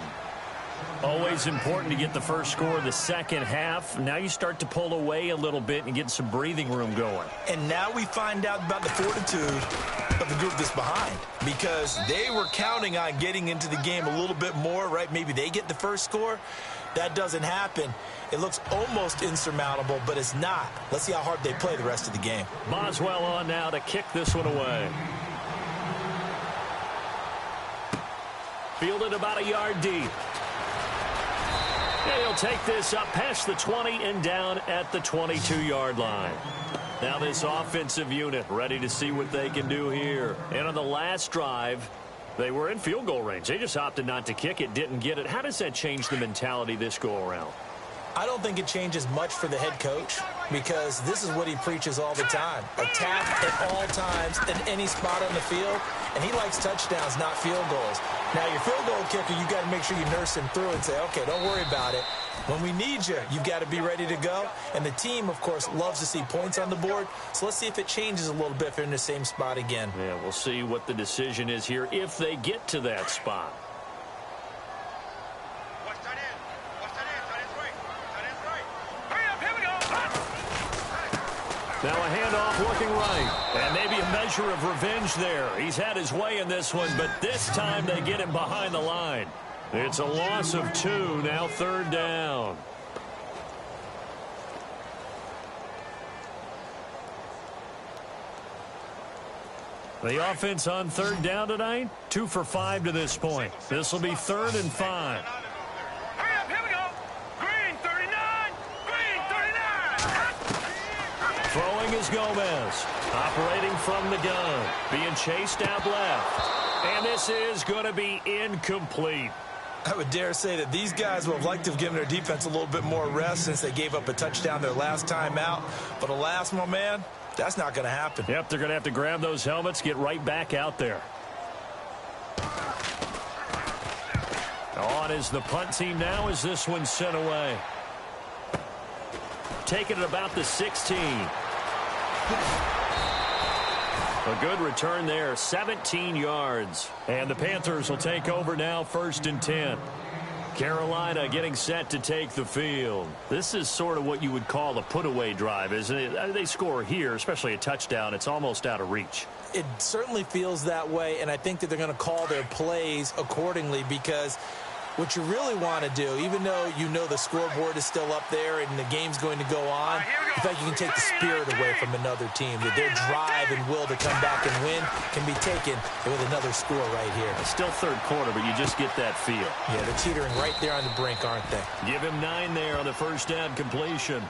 Always important to get the first score of the second half. Now you start to pull away a little bit and get some breathing room going. And now we find out about the fortitude of the group that's behind, because they were counting on getting into the game a little bit more, right? Maybe they get the first score. That doesn't happen. It looks almost insurmountable, but it's not. Let's see how hard they play the rest of the game. Boswell on now to kick this one away. Fielded about a yard deep. And he'll take this up past the 20 and down at the 22-yard line. Now this offensive unit ready to see what they can do here. And on the last drive, they were in field goal range. They just opted not to kick it, didn't get it. How does that change the mentality this go-around? I don't think it changes much for the head coach, because this is what he preaches all the time. Attack at all times in any spot on the field, and he likes touchdowns, not field goals. Now, your field goal kicker, you got to make sure you nurse him through and say, okay, don't worry about it. When we need you, you've got to be ready to go. And the team, of course, loves to see points on the board. So let's see if it changes a little bit if they're in the same spot again. Yeah, we'll see what the decision is here if they get to that spot. Now a handoff looking right. And maybe a measure of revenge there. He's had his way in this one, but this time they get him behind the line. It's a loss of 2, now third down. The offense on third down tonight, 2 for 5 to this point. This will be 3rd and 5. Hurry up, here we go. Green 39. Green 39. Throwing is Gomez. Operating from the gun. Being chased out left. And this is going to be incomplete. I would dare say that these guys would have liked to have given their defense a little bit more rest since they gave up a touchdown their last time out. But alas, my man, that's not going to happen. Yep, they're going to have to grab those helmets, get right back out there. On is the punt team now as this one's sent away. Taking it about the 16. A good return there, 17 yards. And the Panthers will take over now, 1st and 10. Carolina getting set to take the field. This is sort of what you would call a put-away drive, isn't it? They score here, especially a touchdown. It's almost out of reach. It certainly feels that way, and I think that they're going to call their plays accordingly, because what you really want to do, even though you know the scoreboard is still up there and the game's going to go on, in fact, you can take the spirit away from another team. That their drive and will to come back and win can be taken with another score right here. It's still third quarter, but you just get that feel. Yeah, they're teetering right there on the brink, aren't they? Give him 9 there on the first down completion.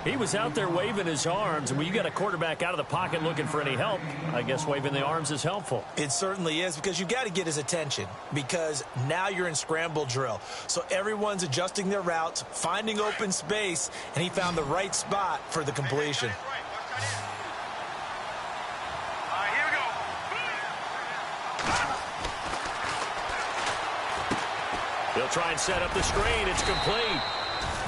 He was out there waving his arms, and when you got a quarterback out of the pocket looking for any help, I guess waving the arms is helpful. It certainly is, because you got to get his attention, because now you're in scramble drill. So everyone's adjusting their routes, finding open space, and he found the right spot for the completion. They'll try and set up the screen. It's complete.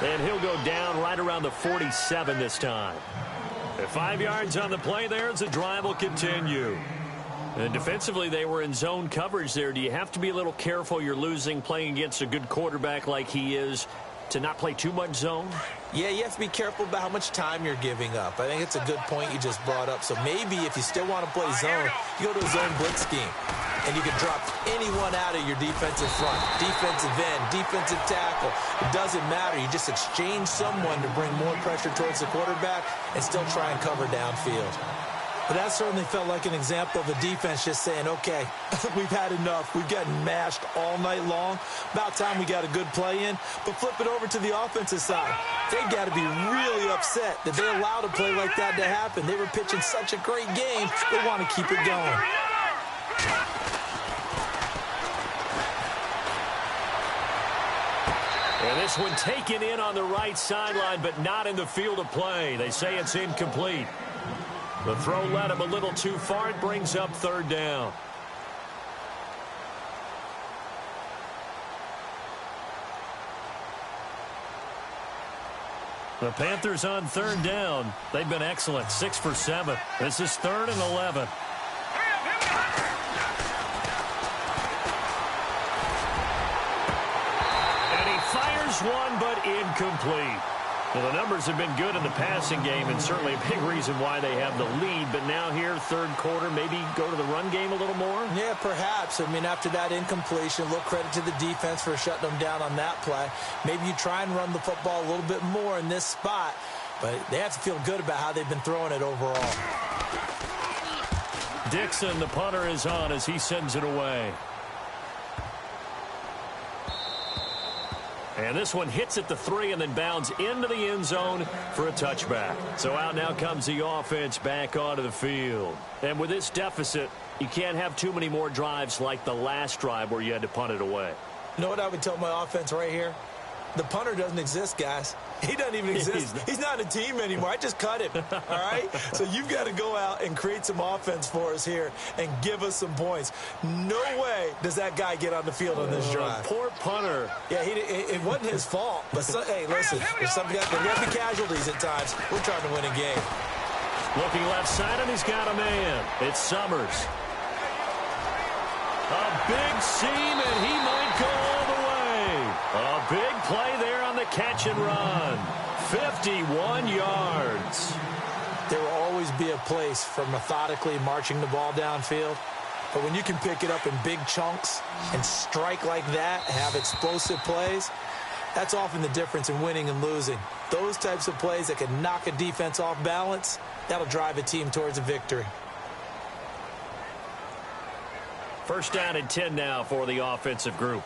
And he'll go down right around the 47 this time. At 5 yards on the play there as the drive will continue. And defensively, they were in zone coverage there. Do you have to be a little careful you're losing playing against a good quarterback like he is to not play too much zone? Yeah, you have to be careful about how much time you're giving up. I think it's a good point you just brought up. So maybe if you still want to play zone, you go to a zone blitz scheme. And you can drop anyone out of your defensive front, defensive end, defensive tackle. It doesn't matter. You just exchange someone to bring more pressure towards the quarterback and still try and cover downfield. But that certainly felt like an example of a defense just saying, okay, we've had enough. We've gotten mashed all night long. About time we got a good play in. But flip it over to the offensive side. They got to be really upset that they allowed a play like that to happen. They were pitching such a great game. They want to keep it going. And this one taken in on the right sideline, but not in the field of play. They say it's incomplete. The throw led him a little too far. It brings up third down. The Panthers on third down. They've been excellent, 6 for 7. This is 3rd and 11. And he fires one, but incomplete. Well, the numbers have been good in the passing game, and certainly a big reason why they have the lead. But now here, third quarter, maybe go to the run game a little more? Yeah, perhaps. I mean, after that incompletion, a little credit to the defense for shutting them down on that play. Maybe you try and run the football a little bit more in this spot, but they have to feel good about how they've been throwing it overall. Dixon, the punter, is on as he sends it away. And this one hits at the 3 and then bounds into the end zone for a touchback. So out now comes the offense back onto the field. And with this deficit, you can't have too many more drives like the last drive where you had to punt it away. You know what I would tell my offense right here? The punter doesn't exist, guys. He doesn't even exist. He's not a team anymore. I just cut him, all right? So you've got to go out and create some offense for us here and give us some points. No way does that guy get on the field on this drive. Poor punter. Yeah, it wasn't his fault. But, hey, listen, there's some guys that have the casualties at times. We're trying to win a game. Looking left side, and he's got a man. It's Summers. A big seam, and he might go all the way. A big play there on the catch and run. 51 yards. There will always be a place for methodically marching the ball downfield. But when you can pick it up in big chunks and strike like that, have explosive plays, that's often the difference in winning and losing. Those types of plays that can knock a defense off balance, that'll drive a team towards a victory. First down and 10 now for the offensive group.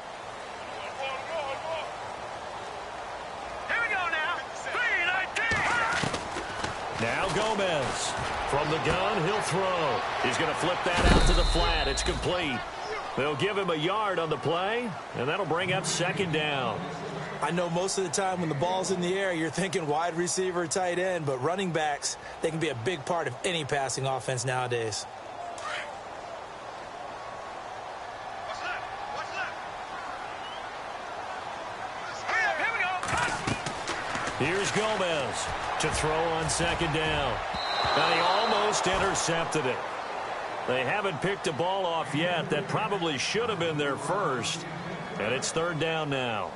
Now Gomez. From the gun, he'll throw. He's going to flip that out to the flat. It's complete. They'll give him a yard on the play, and that'll bring up second down. I know most of the time when the ball's in the air, you're thinking wide receiver, tight end, but running backs, they can be a big part of any passing offense nowadays. Here's Gomez to throw on second down. And he almost intercepted it. They haven't picked a ball off yet. That probably should have been their first. And it's third down now.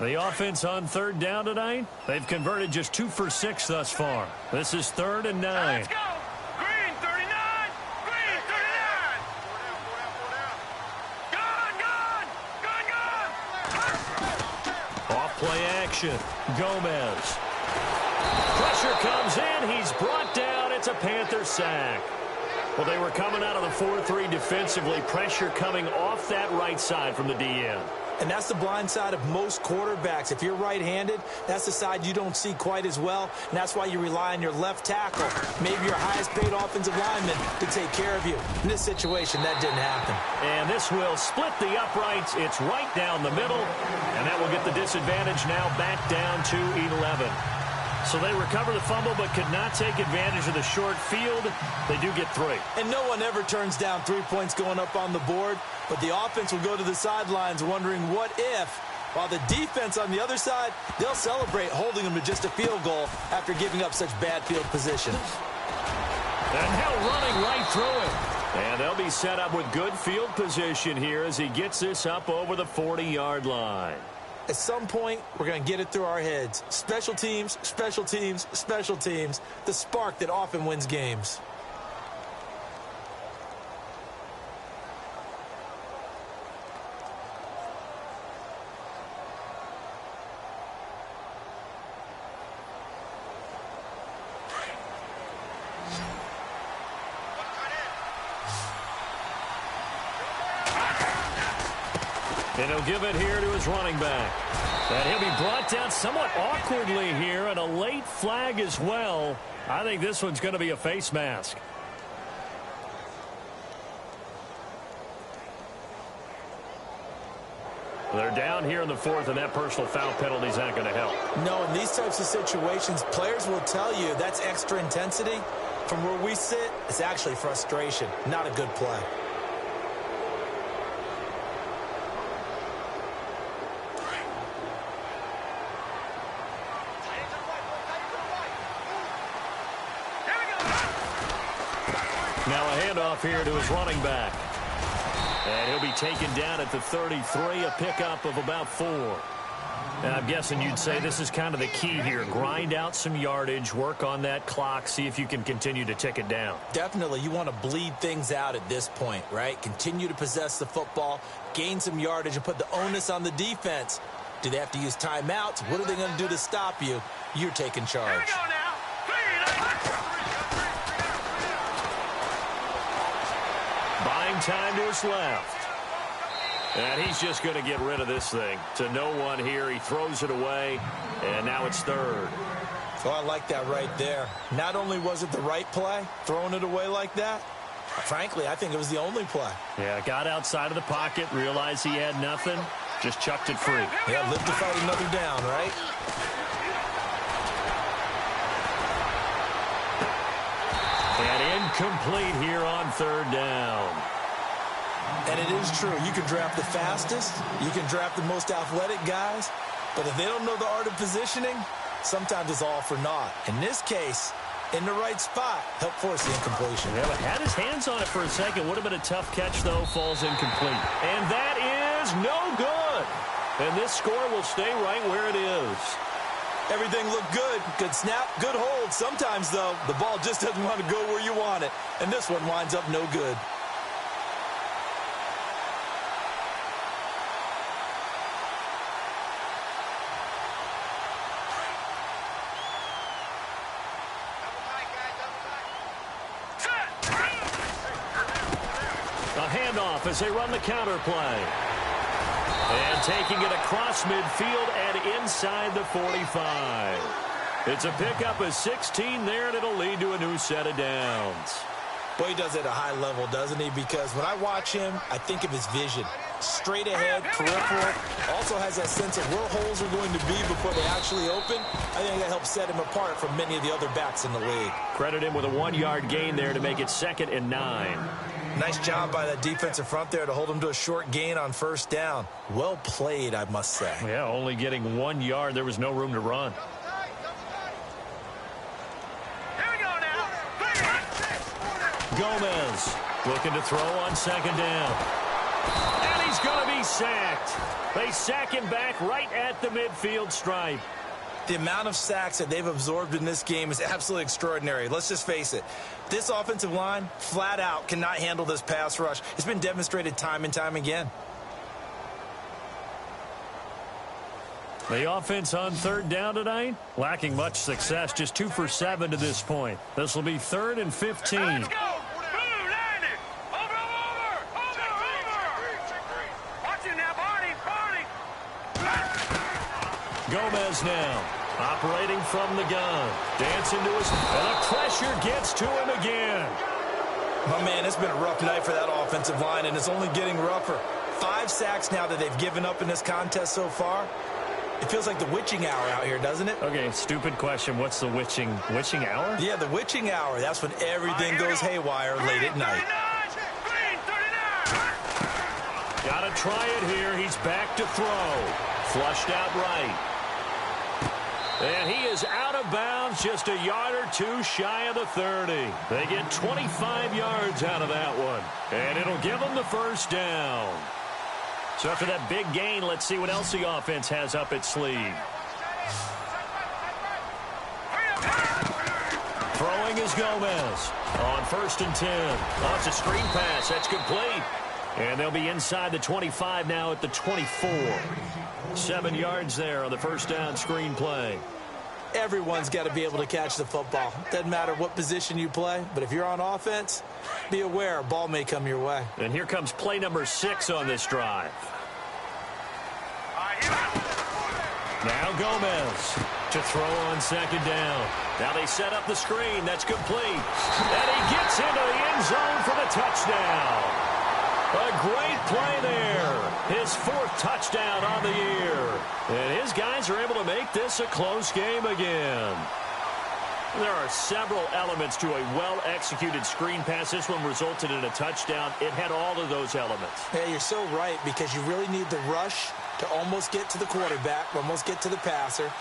The offense on third down tonight, they've converted just 2 for 6 thus far. This is 3rd and 9. Let's go. Green 39. Green 39. Gun. Off play action. Gomez. Pressure comes in. He's brought down. It's a Panther sack. Well, they were coming out of the 4-3 defensively. Pressure coming off that right side from the DN. And that's the blind side of most quarterbacks. If you're right-handed, that's the side you don't see quite as well, and that's why you rely on your left tackle, maybe your highest-paid offensive lineman, to take care of you. In this situation, that didn't happen. And this will split the uprights. It's right down the middle, and that will get the disadvantage now back down to 11. So they recover the fumble but could not take advantage of the short field. They do get 3. And no one ever turns down 3 points going up on the board, but the offense will go to the sidelines wondering what if, while the defense on the other side, they'll celebrate holding them to just a field goal after giving up such bad field position. And now running right through it. And they'll be set up with good field position here as he gets this up over the 40-yard line. At some point, we're going to get it through our heads. Special teams, special teams, special teams. The spark that often wins games. And he'll give it here to his running back. And he'll be brought down somewhat awkwardly here, and a late flag as well. I think this one's going to be a face mask. They're down here in the 4th, and that personal foul penalty is not going to help. No, in these types of situations, players will tell you that's extra intensity. From where we sit, it's actually frustration, not a good play. Now a handoff here to his running back. And he'll be taken down at the 33, a pickup of about 4. And I'm guessing you'd say this is kind of the key here. Grind out some yardage, work on that clock, see if you can continue to tick it down. Definitely, you want to bleed things out at this point, right? Continue to possess the football, gain some yardage, and put the onus on the defense. Do they have to use timeouts? What are they going to do to stop you? You're taking charge. Here we go now. Buying time to his left. And he's just going to get rid of this thing. To no one here. He throws it away, and now it's 3rd. So I like that right there. Not only was it the right play, throwing it away like that, frankly, I think it was the only play. Yeah, got outside of the pocket, realized he had nothing, just chucked it free. Yeah, live to fight another down, right? And incomplete here on 3rd down. And it is true. You can draft the fastest. You can draft the most athletic guys. But if they don't know the art of positioning, sometimes it's all for naught. In this case, in the right spot, help force the incompletion. Yeah, but had his hands on it for a second. Would have been a tough catch, though. Falls incomplete. And that is no good. And this score will stay right where it is. Everything looked good. Good snap, good hold. Sometimes, though, the ball just doesn't want to go where you want it. And this one winds up no good. A handoff as they run the counter play. And taking it across midfield and inside the 45. It's a pickup of 16 there, and it'll lead to a new set of downs. Boy, he does it at a high level, doesn't he? Because when I watch him, I think of his vision. Straight ahead, peripheral. Also has that sense of where holes are going to be before they actually open. I think that helps set him apart from many of the other backs in the league. Credit him with a 1-yard gain there to make it 2nd and 9. Nice job by that defensive front there to hold him to a short gain on 1st down. Well played, I must say. Yeah, only getting 1 yard. There was no room to run. Here we go now. Gomez looking to throw on 2nd down. And he's going to be sacked. They sack him back right at the midfield stripe. The amount of sacks that they've absorbed in this game is absolutely extraordinary. Let's just face it. This offensive line, flat out, cannot handle this pass rush. It's been demonstrated time and time again. The offense on 3rd down tonight, lacking much success, just 2 for 7 to this point. This will be 3rd and 15. Let's go. Boom, land it. Over. Watch it now, Barney. Gomez now, operating from the gun. Dancing to his... And the pressure gets to him again. My man, it's been a rough night for that offensive line, and it's only getting rougher. 5 sacks now that they've given up in this contest so far. It feels like the witching hour out here, doesn't it? Okay, stupid question. What's the witching hour? Yeah, the witching hour. That's when everything goes haywire late at night. Got to try it here. He's back to throw. Flushed out right. And he is out of bounds, just a yard or two shy of the 30. They get 25 yards out of that one. And it'll give them the first down. So after that big gain, let's see what else the offense has up its sleeve. Throwing is Gomez on 1st and 10. Oh, it's a screen pass. That's complete. And they'll be inside the 25 now at the 24. 7 yards there on the first down screen play. Everyone's got to be able to catch the football. Doesn't matter what position you play, but if you're on offense, be aware a ball may come your way. And here comes play number 6 on this drive. Now Gomez to throw on 2nd down. Now they set up the screen. That's complete. And he gets into the end zone for the touchdown. A great play there. His 4th touchdown on the year. And his guys are able to make this a close game again. There are several elements to a well-executed screen pass. This one resulted in a touchdown. It had all of those elements. Yeah, you're so right, because you really need the rush to almost get to the quarterback, almost get to the passer.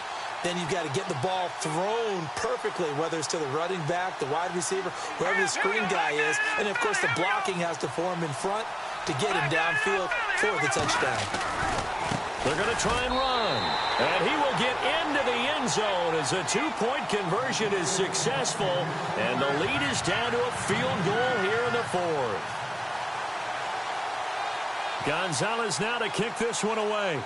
Then you've got to get the ball thrown perfectly, whether it's to the running back, the wide receiver, wherever the screen guy is. And, of course, the blocking has to form in front to get him downfield for the touchdown. They're going to try and run. And he will get into the end zone as a 2-point conversion is successful. And the lead is down to a field goal here in the 4th. Gonzalez now to kick this one away.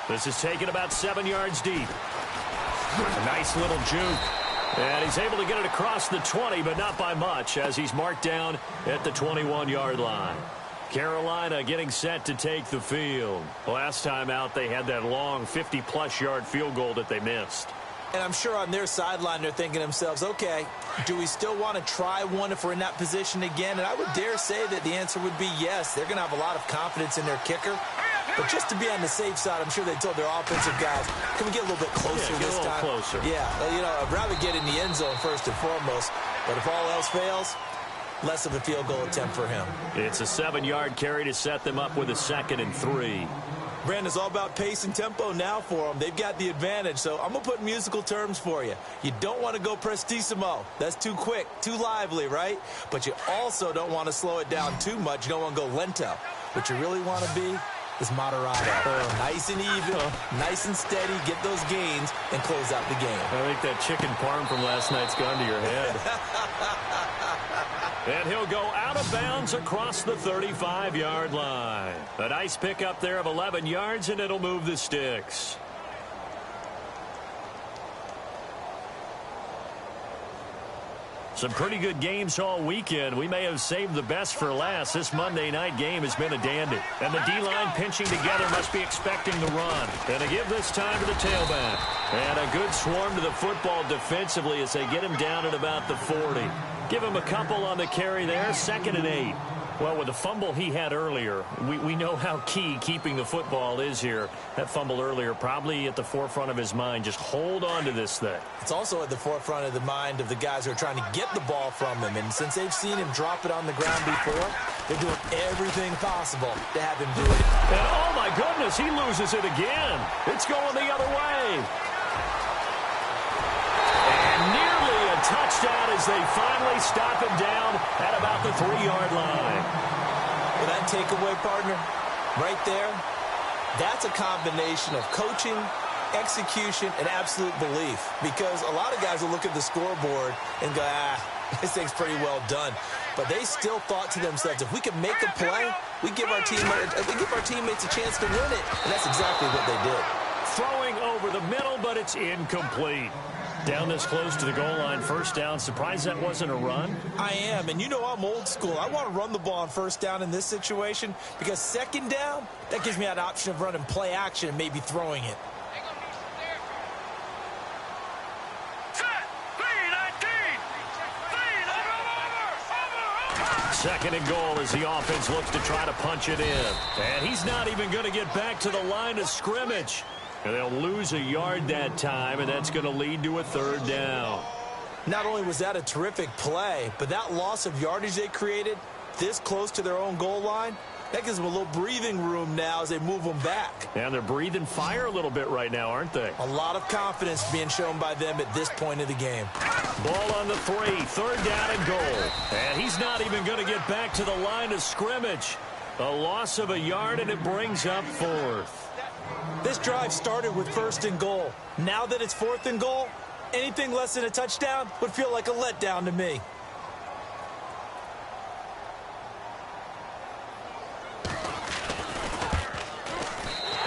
This is taken about 7 yards deep. A nice little juke. And he's able to get it across the 20, but not by much, as he's marked down at the 21-yard line. Carolina getting set to take the field. Last time out, they had that long 50-plus yard field goal that they missed. And I'm sure on their sideline they're thinking to themselves, okay, do we still want to try one if we're in that position again? And I would dare say that the answer would be yes. They're going to have a lot of confidence in their kicker. But just to be on the safe side, I'm sure they told their offensive guys, can we get a little bit closer this time? Closer. Yeah, you know, I'd rather get in the end zone first and foremost. But if all else fails, less of a field goal attempt for him. It's a 7-yard carry to set them up with a 2nd and 3. Brandon, it's all about pace and tempo now for them. They've got the advantage, so I'm going to put musical terms for you. You don't want to go prestissimo. That's too quick, too lively, right? But you also don't want to slow it down too much. You don't want to go lento. What you really want to be is moderado. Nice and even, nice and steady, get those gains, and close out the game. I think that chicken parm from last night's gone to your head. And he'll go out of bounds across the 35-yard line. A nice pickup there of 11 yards, and it'll move the sticks. Some pretty good games all weekend. We may have saved the best for last. This Monday night game has been a dandy. And the D-line pinching together must be expecting the run. And to give this time to the tailback. And a good swarm to the football defensively as they get him down at about the 40. Give him a couple on the carry there. 2nd and 8. Well, with the fumble he had earlier, we know how key keeping the football is here. That fumble earlier probably at the forefront of his mind. Just hold on to this thing. It's also at the forefront of the mind of the guys who are trying to get the ball from him. And since they've seen him drop it on the ground before, they're doing everything possible to have him do it. And oh my goodness, he loses it again. It's going the other way. Nearly a touchdown as they finally stop him down at about the 3-yard line. Well, that takeaway, partner, right there, that's a combination of coaching, execution, and absolute belief. Because a lot of guys will look at the scoreboard and go, this thing's pretty well done. But they still thought to themselves, if we can make a play, we give our teammates a chance to win it. And that's exactly what they did. Throwing over the middle, but it's incomplete. Down this close to the goal line, first down. Surprised that wasn't a run? I am, and you know I'm old school. I want to run the ball on first down in this situation because 2nd down, that gives me an option of running play action and maybe throwing it. Second and goal as the offense looks to try to punch it in. And he's not even going to get back to the line of scrimmage. And they'll lose a yard that time, and that's going to lead to a third down. Not only was that a terrific play, but that loss of yardage they created this close to their own goal line, that gives them a little breathing room now as they move them back. And they're breathing fire a little bit right now, aren't they? A lot of confidence being shown by them at this point of the game. Ball on the 3, third down and goal. And he's not even going to get back to the line of scrimmage. A loss of a yard, and it brings up fourth. This drive started with first and goal. Now that it's fourth and goal, anything less than a touchdown would feel like a letdown to me.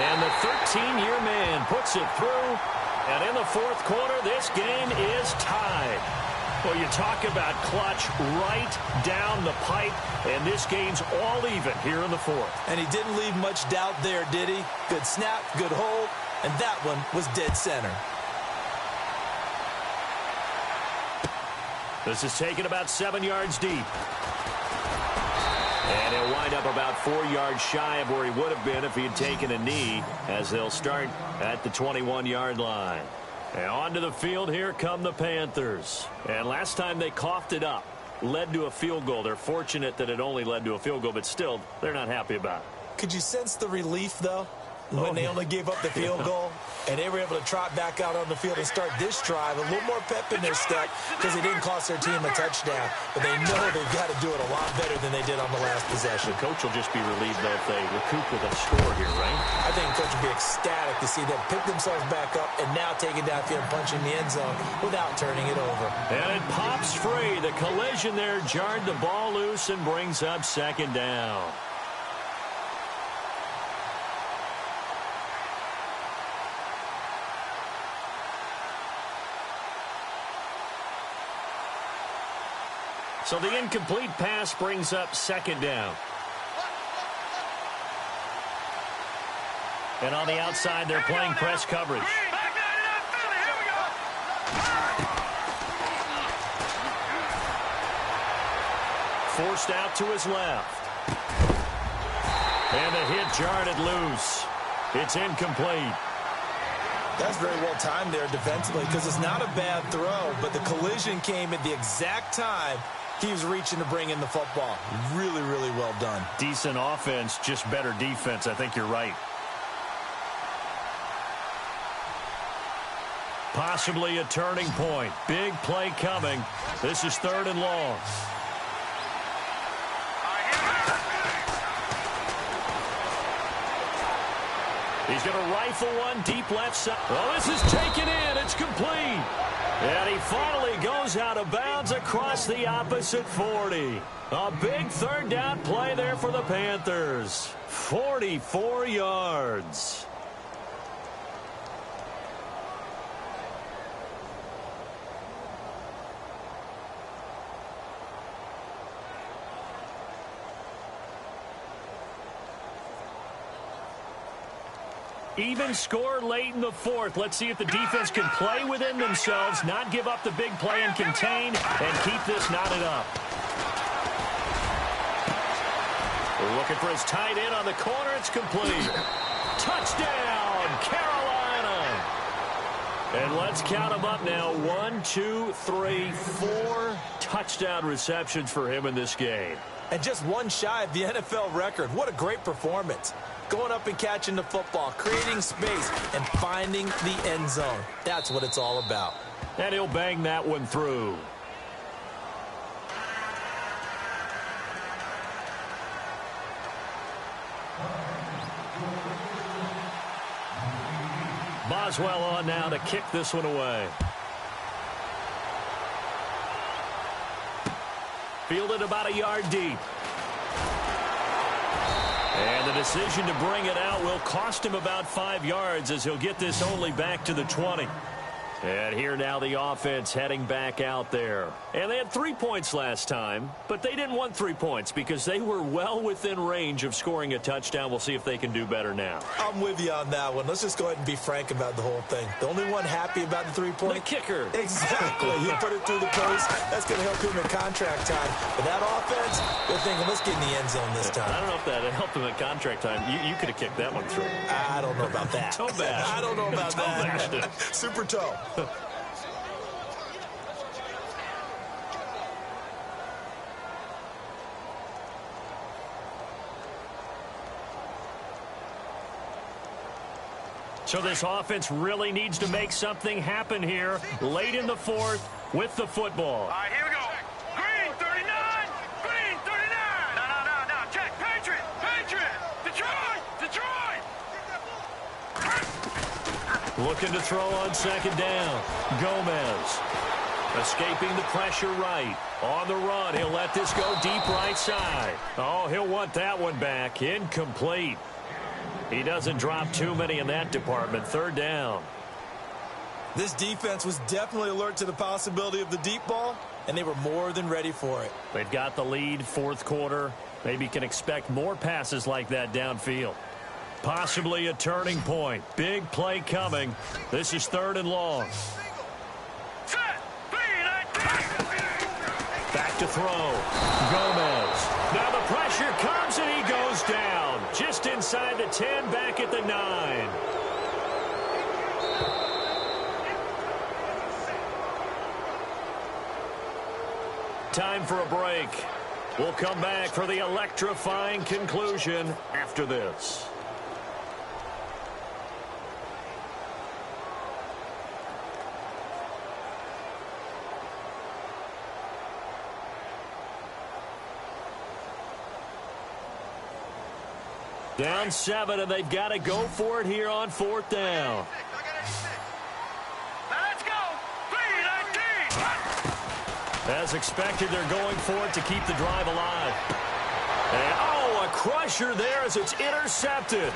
And the 13-year man puts it through. And in the fourth quarter, this game is tied. Well, you talk about clutch right down the pipe, and this game's all even here in the fourth. And he didn't leave much doubt there, did he? Good snap, good hold, and that one was dead center. This is taken about 7 yards deep. And he'll wind up about 4 yards shy of where he would have been if he had taken a knee, as they'll start at the 21-yard line. And onto the field, here come the Panthers. And last time they coughed it up, led to a field goal. They're fortunate that it only led to a field goal, but still, they're not happy about it. Could you sense the relief, though, when they only gave up the field goal? And they were able to trot back out on the field and start this drive, a little more pep in their step because it didn't cost their team a touchdown. But they know they've got to do it a lot better than they did on the last possession. The coach will just be relieved, though, if they recoup with a score here, right? I think the coach will be ecstatic to see them pick themselves back up and now take it downfield and punch in the end zone without turning it over. And it pops free. The collision there jarred the ball loose and brings up second down. So the incomplete pass brings up second down. And on the outside, they're playing press coverage. Forced out to his left. And the hit jarred it loose. It's incomplete. That's very well timed there defensively because it's not a bad throw, but the collision came at the exact time he was reaching to bring in the football. Really, really well done. Decent offense, just better defense. I think you're right. Possibly a turning point. Big play coming. This is third and long. He's going to rifle one deep left side. Well, this is taken in. It's complete. And he finally goes out of bounds across the opposite 40. A big third down play there for the Panthers. 44 yards. Even score late in the fourth. Let's see if the defense can play within themselves, not give up the big play and contain, and keep this knotted up. We're looking for his tight end on the corner. It's complete. Touchdown, Carolina. And let's count them up now. 1, 2, 3, 4 touchdown receptions for him in this game. And just one shy of the NFL record. What a great performance. Going up and catching the football, creating space, and finding the end zone. That's what it's all about. And he'll bang that one through. Boswell on now to kick this one away. Fielded about a yard deep. And the decision to bring it out will cost him about 5 yards as he'll get this only back to the 20. And here now the offense heading back out there. And they had 3 points last time, but they didn't want 3 points because they were well within range of scoring a touchdown. We'll see if they can do better now. I'm with you on that one. Let's just go ahead and be frank about the whole thing. The only one happy about the 3-point? The kicker. Exactly. He put it through the post. That's going to help him in contract time. But that offense, they're thinking, let's get in the end zone this time. I don't know if that helped him at contract time. You could have kicked that one through. I don't know about that. Toe bash. I don't know about Toe bashed that. it. Super toe. So this offense really needs to make something happen here late in the fourth with the football. All right, here we go. Green, 39. Green, 39. No. Check. Patriot. Detroit. Looking to throw on second down. Gomez. Escaping the pressure right. On the run, he'll let this go deep right side. Oh, he'll want that one back. Incomplete. He doesn't drop too many in that department. Third down. This defense was definitely alert to the possibility of the deep ball, and they were more than ready for it. They've got the lead, fourth quarter. Maybe can expect more passes like that downfield. Possibly a turning point. Big play coming. This is third and long. Set. Back to throw. Gomez. Now the pressure comes and he goes down. Just inside the 10, back at the 9. Time for a break. We'll come back for the electrifying conclusion after this. Down 7, and they've got to go for it here on fourth down. Let's go. 3-19. As expected, they're going for it to keep the drive alive. And, oh, a crusher there as it's intercepted.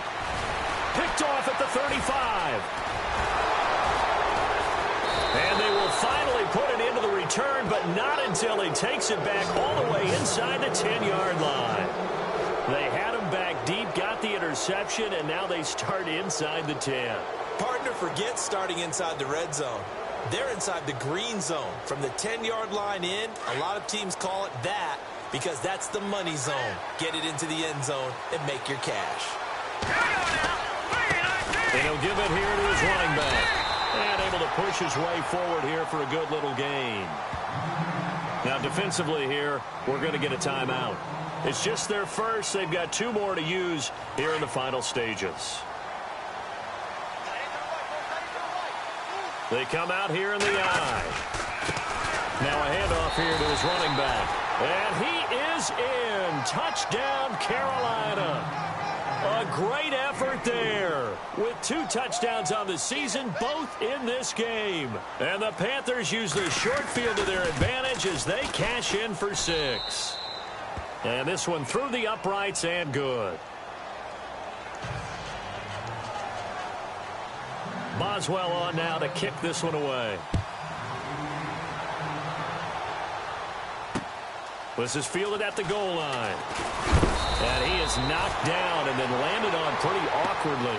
Picked off at the 35. And they will finally put it into the return, but not until he takes it back all the way inside the 10-yard line. They had him back deep, got the interception, and now they start inside the 10. Partner, forget starting inside the red zone. They're inside the green zone. From the 10-yard line in, a lot of teams call it that because that's the money zone. Get it into the end zone and make your cash. And he'll give it here to his running back. And able to push his way forward here for a good little gain. Now defensively here, we're going to get a timeout. It's just their first. They've got 2 more to use here in the final stages. They come out here in the eye. Now a handoff here to his running back. And he is in. Touchdown, Carolina. A great effort there with 2 touchdowns on the season, both in this game. And the Panthers use the short field to their advantage as they cash in for 6. And this one through the uprights and good. Boswell on now to kick this one away. This is fielded at the goal line. And he is knocked down and then landed on pretty awkwardly.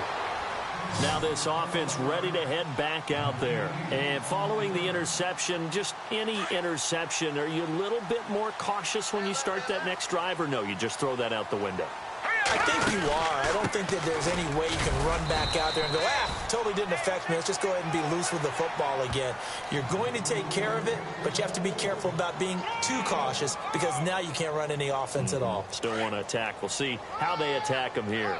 Now this offense ready to head back out there. And following the interception, just any interception, are you a little bit more cautious when you start that next drive, or no, you just throw that out the window? I think you are. I don't think that there's any way you can run back out there and go, totally didn't affect me. Let's just go ahead and be loose with the football again. You're going to take care of it, but you have to be careful about being too cautious because now you can't run any offense at all. Still want to attack. We'll see how they attack him here.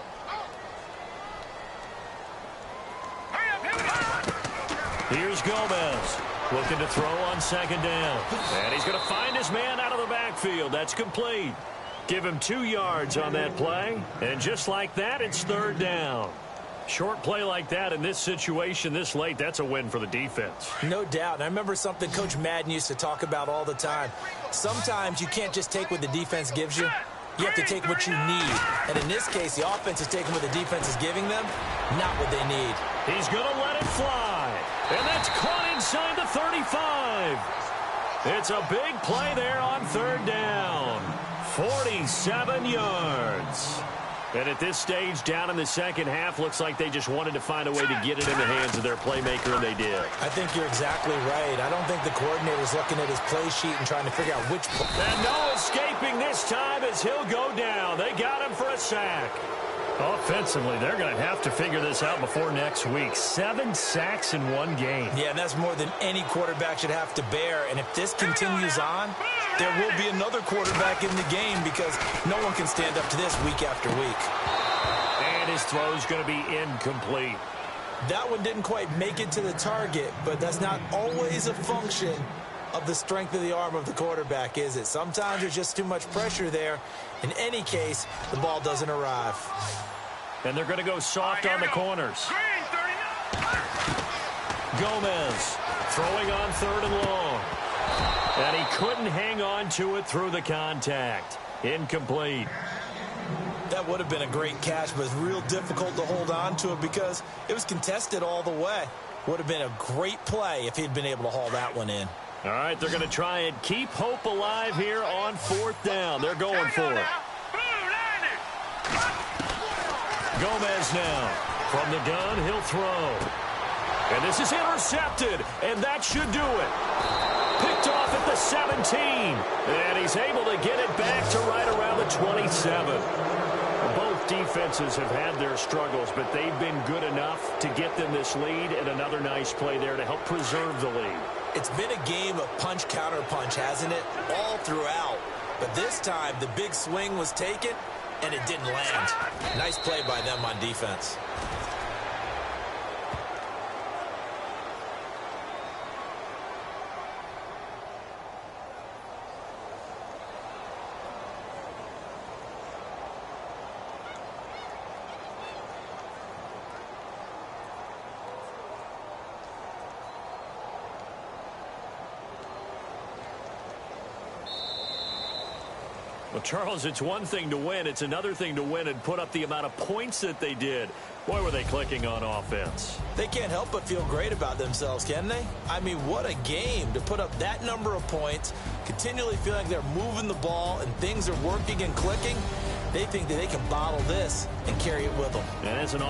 Here's Gomez looking to throw on second down. And he's going to find his man out of the backfield. That's complete. Give him 2 yards on that play. And just like that, it's third down. Short play like that in this situation this late, that's a win for the defense. No doubt. And I remember something Coach Madden used to talk about all the time. Sometimes you can't just take what the defense gives you. You have to take what you need. And in this case, the offense is taking what the defense is giving them, not what they need. He's going to let it fly. And that's caught inside the 35. It's a big play there on third down. 47 yards. And at this stage, down in the second half, looks like they just wanted to find a way to get it in the hands of their playmaker, and they did. I think you're exactly right. I don't think the coordinator's looking at his play sheet and trying to figure out which play. And no escaping this time as he'll go down. They got him for a sack. Offensively, they're going to have to figure this out before next week. 7 sacks in one game. Yeah, and that's more than any quarterback should have to bear. And if this continues on, there will be another quarterback in the game because no one can stand up to this week after week. And his throw's going to be incomplete. That one didn't quite make it to the target, but that's not always a function of the strength of the arm of the quarterback, is it? Sometimes there's just too much pressure there. In any case, the ball doesn't arrive. And they're going to go soft on the corners. Gomez throwing on third and long. And he couldn't hang on to it through the contact. Incomplete. That would have been a great catch, but it's real difficult to hold on to it because it was contested all the way. Would have been a great play if he'd been able to haul that one in. All right, they're going to try and keep hope alive here on fourth down. They're going for it. Gomez now. From the gun, he'll throw. And this is intercepted, and that should do it. Picked off at the 17. And he's able to get it back to right around the 27. Both defenses have had their struggles, but they've been good enough to get them this lead, and another nice play there to help preserve the lead. It's been a game of punch-counter-punch, hasn't it? All throughout. But this time, the big swing was taken, and it didn't land. Nice play by them on defense. Well, Charles, it's one thing to win. It's another thing to win and put up the amount of points that they did. Boy, were they clicking on offense. They can't help but feel great about themselves, can they? I mean, what a game to put up that number of points, continually feeling like they're moving the ball and things are working and clicking. They think that they can bottle this and carry it with them. And as an